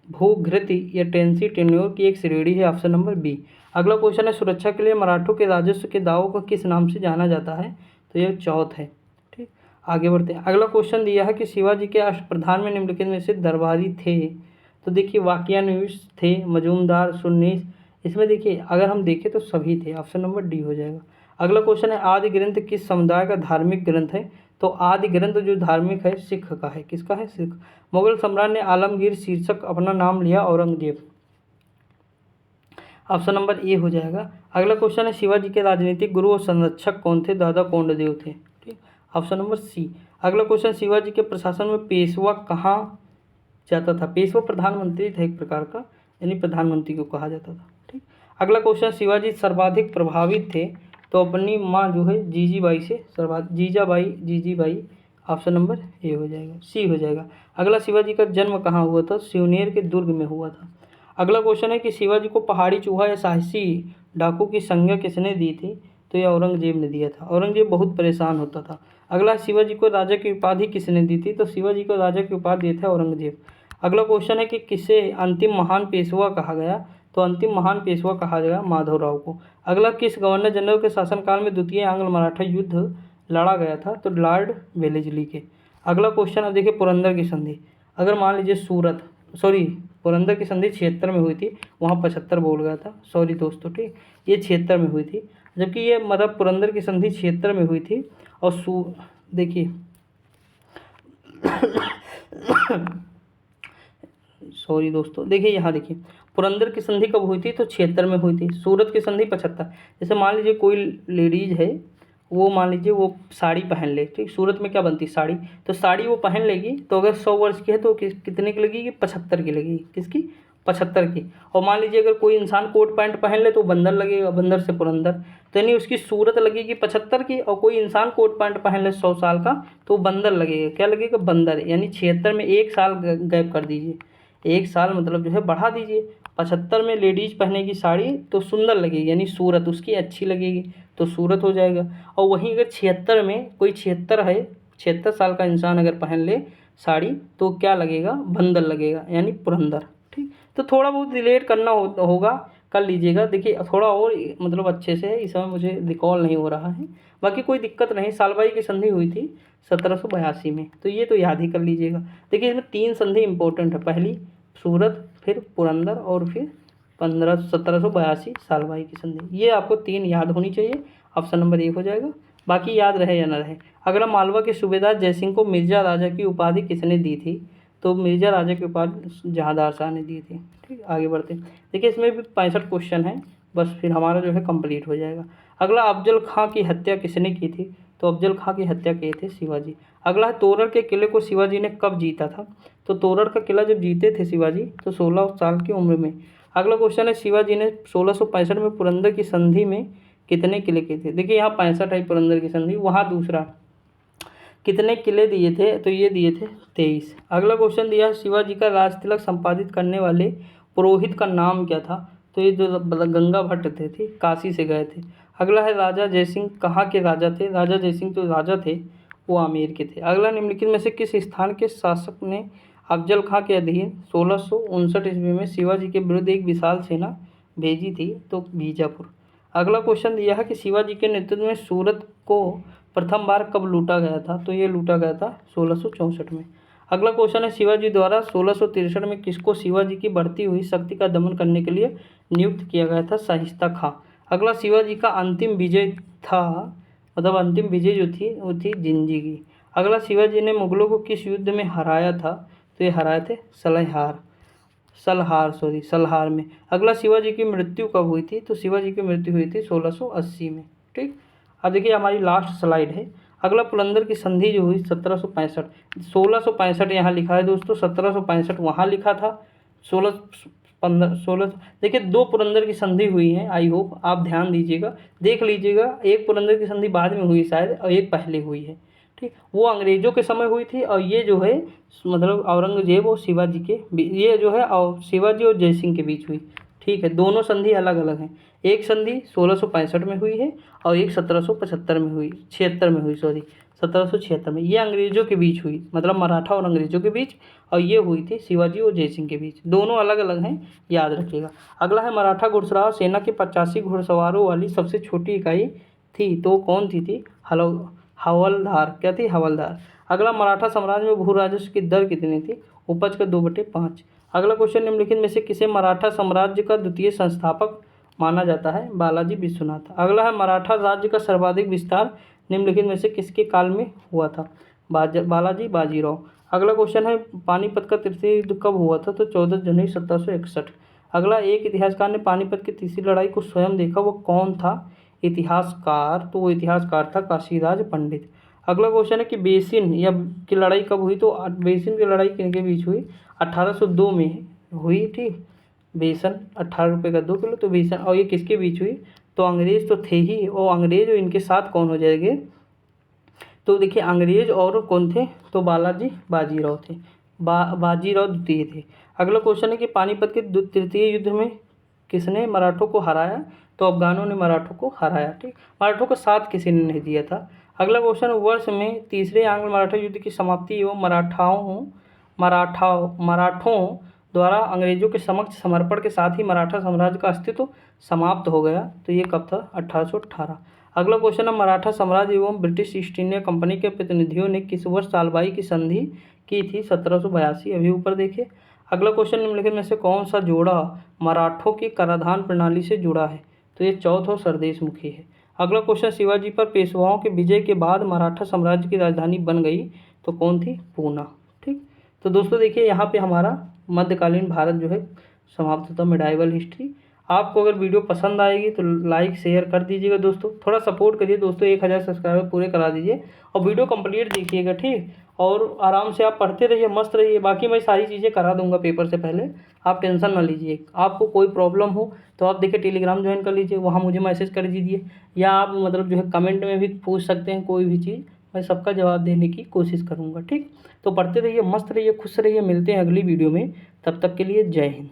Speaker 1: भूघृति या टेंसी टेन्योर की एक श्रेणी है। Option number B. अगला क्वेश्चन है सुरक्षा के लिए मराठों के राजस्व के दावों को किस नाम से जाना जाता है? तो ये चौथ है। ठीक, आगे बढ़ते हैं। अगला क्वेश्चन दिया है कि शिवाजी के अष्टप्रधान में निम्नलिखित में से दरबारी थे? तो देखिए वाकियानुस थे, मजूमदार, सुन्नीस, इसमें देखिए अगर हम देखें तो सभी थे, ऑप्शन नंबर डी हो जाएगा। अगला क्वेश्चन है आदि ग्रंथ किस समुदाय का धार्मिक ग्रंथ है? तो आदि ग्रंथ जो धार्मिक है सिख का है। किसका है? सिख। मुगल सम्राट ने आलमगीर शीर्षक अपना नाम लिया औरंगजेब। ऑप्शन नंबर ए हो जाएगा। अगला क्वेश्चन है शिवाजी के राजनीतिक गुरु और संरक्षक कौन थे? दादा कोंडदेव थे। ठीक, ऑप्शन नंबर सी। अगला क्वेश्चन शिवाजी के प्रशासन में पेशवा कहाँ जाता था? पेशवा प्रधानमंत्री था एक प्रकार का, यानी प्रधानमंत्री को कहा जाता था। ठीक, अगला क्वेश्चन शिवाजी सर्वाधिक प्रभावित थे तो अपनी माँ जो है जीजीबाई से, जीजाबाई। ऑप्शन नंबर ए हो जाएगा, सी हो जाएगा। अगला शिवाजी का जन्म कहाँ हुआ था? सिवनेर के दुर्ग में हुआ था। अगला क्वेश्चन है कि शिवाजी को पहाड़ी चूहा या साहसी डाकू की संज्ञा किसने दी थी? तो यह औरंगजेब ने दिया था। औरंगजेब बहुत परेशान होता था। अगला शिवाजी को राजा की उपाधि किसने दी थी? तो शिवाजी को राजा की उपाधि दिए थे औरंगजेब। अगला क्वेश्चन है कि किसे अंतिम महान पेशवा कहा गया? तो अंतिम महान पेशवा कहा गया माधवराव को। अगला किस गवर्नर जनरल के शासनकाल में द्वितीय आंग्ल मराठा युद्ध लड़ा गया था? तो लॉर्ड वेलेस्ली के। अगला क्वेश्चन अब देखिए पुरंदर की संधि। अगर मान लीजिए पुरंदर की संधि 76 में हुई थी, वहाँ 75 बोल गया था, सॉरी दोस्तों। ठीक, ये 76 में हुई थी, जबकि ये मतलब पुरंदर की संधि 76 में हुई थी। और देखिए सॉरी दोस्तों, देखिए यहाँ देखिए पुरंदर की संधि कब हुई थी? तो 76 में हुई थी। सूरत की संधि 75। जैसे मान लीजिए कोई लेडीज है, वो मान लीजिए वो साड़ी पहन ले। ठीक, सूरत में क्या बनती? साड़ी। तो साड़ी वो पहन लेगी तो अगर 100 वर्ष की है तो कितने की लगेगी? 75 की लगेगी। किसकी? 75 की। और मान लीजिए अगर कोई इंसान कोट पैंट पहन ले तो बंदर लगेगा, बंदर से पुरंदर, तो यानी उसकी सूरत लगेगी 75 की। और कोई इंसान कोट पैंट पहन ले 100 साल का तो बंदर लगेगा। क्या लगेगा? बंदर। यानी 76 में 1 साल गैप कर दीजिए, 1 साल मतलब जो है बढ़ा दीजिए। 75 में लेडीज पहनेगी साड़ी तो सुंदर लगेगी, यानी सूरत उसकी अच्छी लगेगी, तो सूरत हो जाएगा। और वहीं अगर 76 में कोई 76 है, 76 साल का इंसान अगर पहन ले साड़ी तो क्या लगेगा? बंदर लगेगा, यानी पुरंदर। ठीक, तो थोड़ा बहुत रिलेट करना होगा, कर लीजिएगा। देखिए थोड़ा और मतलब अच्छे से, इस समय मुझे रिकॉल नहीं हो रहा है, बाकी कोई दिक्कत नहीं। सालबाई की संधि हुई थी 1782 में, तो ये तो याद ही कर लीजिएगा। देखिए इसमें 3 संधि इंपॉर्टेंट है, पहली सूरत, फिर पुरंदर, और फिर 1782 सालबाई की संधि। ये आपको 3 याद होनी चाहिए, ऑप्शन नंबर 1 हो जाएगा। बाकी याद रहे या ना रहे। अगला मालवा के सूबेदार जयसिंह को मिर्जा राजा की उपाधि किसने दी थी? तो मिर्जा राजा की उपाधि जहांदार शाह ने दी थी। ठीक, आगे बढ़ते हैं। देखिए इसमें भी 65 क्वेश्चन हैं, बस फिर हमारा जो है कंप्लीट हो जाएगा। अगला अफजल खां की हत्या किसने की थी? तो अफजल खां की हत्या किए थे शिवाजी। अगला है तोरड़ के किले को शिवाजी ने कब जीता था? तो तोरड़ का किला जब जीते थे शिवाजी तो 16 साल की उम्र में। अगला क्वेश्चन है शिवाजी ने 1665 में पुरंदर की संधि में कितने किले किए थे? देखिए यहाँ 65 है पुरंदर की संधि, वहाँ दूसरा कितने किले दिए थे? तो ये दिए थे 23। अगला क्वेश्चन दिया शिवाजी का राज तिलक संपादित करने वाले पुरोहित का नाम क्या था? तो ये जो गंगा भट्ट थे, ठीक, काशी से गए थे। अगला है राजा जयसिंह कहाँ के राजा थे? राजा जयसिंह जो राजा थे वो आमेर के थे। अगला निम्नलिखित में से किस स्थान के शासक ने अफजल खां के अधीन 1659 ईस्वी में शिवाजी के विरुद्ध एक विशाल सेना भेजी थी? तो बीजापुर। अगला क्वेश्चन दिया है कि शिवाजी के नेतृत्व में सूरत को प्रथम बार कब लूटा गया था? तो ये लूटा गया था 1664 में। अगला क्वेश्चन है शिवाजी द्वारा 1663 में किसको शिवाजी की बढ़ती हुई शक्ति का दमन करने के लिए नियुक्त किया गया था? शाहिस्ता खां। अगला शिवाजी का अंतिम विजय था, मतलब अंतिम विजय जो थी वो थी जिंजी की। अगला शिवाजी ने मुगलों को किस युद्ध में हराया था? तो ये हराए थे सलहार में। अगला शिवाजी की मृत्यु कब हुई थी? तो शिवाजी की मृत्यु हुई थी 1680 में। ठीक, अब देखिए हमारी लास्ट स्लाइड है। अगला पुरंदर की संधि जो हुई 1765, 1665 यहाँ लिखा है दोस्तों, 1765 वहाँ लिखा था। 16 देखिए 2 पुरंदर की संधि हुई है, आई होप आप ध्यान दीजिएगा, देख लीजिएगा। एक पुरंदर की संधि बाद में हुई शायद और एक पहले हुई है। ठीक, वो अंग्रेजों के समय हुई थी और ये जो है मतलब औरंगजेब और शिवाजी के ये जो है और शिवाजी और जयसिंह के बीच हुई। ठीक है, दोनों संधि अलग अलग हैं। एक संधि 1665 में हुई है और एक 1775 में हुई, 76 में हुई, 1776 में। ये अंग्रेजों के बीच हुई, मतलब मराठा और अंग्रेजों के बीच, और ये हुई थी शिवाजी और जयसिंह के बीच। दोनों अलग अलग हैं, याद रखिएगा। अगला है मराठा घुड़सवार सेना के 85 घुड़सवारों वाली सबसे छोटी इकाई थी, तो कौन थी? हवलदार। क्या थी? हवलदार। अगला मराठा साम्राज्य में भू राजस्व की दर कितनी थी? उपज का 2/5। अगला क्वेश्चन निम्नलिखित में से किसे मराठा साम्राज्य का द्वितीय संस्थापक माना जाता है बालाजी विश्वनाथ। अगला है मराठा राज्य का सर्वाधिक विस्तार निम्नलिखित में से किसके काल में हुआ था? बालाजी बाजीराव। अगला क्वेश्चन है पानीपत का तृतीय युद्ध कब हुआ था? तो 14 जनवरी 1761। अगला एक इतिहासकार ने पानीपत की तीसरी लड़ाई को स्वयं देखा, वो कौन था? इतिहासकार। तो वो इतिहासकार था काशीराज पंडित। अगला क्वेश्चन है कि बेसिन या की लड़ाई कब हुई? तो बेसिन की लड़ाई किनके बीच हुई? 1802 में हुई। ठीक, बेसन 18 रुपये का 2 किलो, तो बेसन। और ये किसके बीच हुई? तो अंग्रेज तो थे ही, और अंग्रेज और इनके साथ कौन हो जाएंगे? तो देखिए अंग्रेज और कौन थे? तो बालाजी बाजीराव थे, बाजीराव द्वितीय थे। अगला क्वेश्चन है कि पानीपत के तृतीय युद्ध में किसने मराठों को हराया? तो अफगानों ने मराठों को हराया। ठीक, मराठों को साथ किसी ने नहीं दिया था। अगला क्वेश्चन, वर्ष में तीसरे आंग्ल मराठा युद्ध की समाप्ति एवं मराठों द्वारा अंग्रेजों के समक्ष समर्पण के साथ ही मराठा साम्राज्य का अस्तित्व समाप्त हो गया। तो ये कब था? 1818। अगला क्वेश्चन है मराठा साम्राज्य एवं ब्रिटिश ईस्ट इंडिया कंपनी के प्रतिनिधियों ने किस वर्ष सालबाई की संधि की थी? 1782। अभी ऊपर देखिए। अगला क्वेश्चन, निम्नलिखित में से कौन सा जोड़ा मराठों की कराधान प्रणाली से जुड़ा है? तो ये चौथ और सरदेश मुखी है। अगला क्वेश्चन, शिवाजी पर पेशवाओं के विजय के बाद मराठा साम्राज्य की राजधानी बन गई, तो कौन थी? पूना। ठीक, तो दोस्तों देखिए यहाँ पे हमारा मध्यकालीन भारत जो है समाप्त होता, मिडाइवल हिस्ट्री। आपको अगर वीडियो पसंद आएगी तो लाइक शेयर कर दीजिएगा दोस्तों, थोड़ा सपोर्ट करिए दोस्तों, 1000 सब्सक्राइबर पूरे करा दीजिए और वीडियो कंप्लीट देखिएगा। ठीक, और आराम से आप पढ़ते रहिए, मस्त रहिए। बाकी मैं सारी चीज़ें करा दूंगा पेपर से पहले, आप टेंशन ना लीजिए। आपको कोई प्रॉब्लम हो तो आप देखिए टेलीग्राम ज्वाइन कर लीजिए, वहाँ मुझे मैसेज कर दीजिए, या आप मतलब जो है कमेंट में भी पूछ सकते हैं कोई भी चीज़, मैं सबका जवाब देने की कोशिश करूँगा। ठीक, तो पढ़ते रहिए, मस्त रहिए, खुश रहिए। मिलते हैं अगली वीडियो में, तब तक के लिए जय हिंद।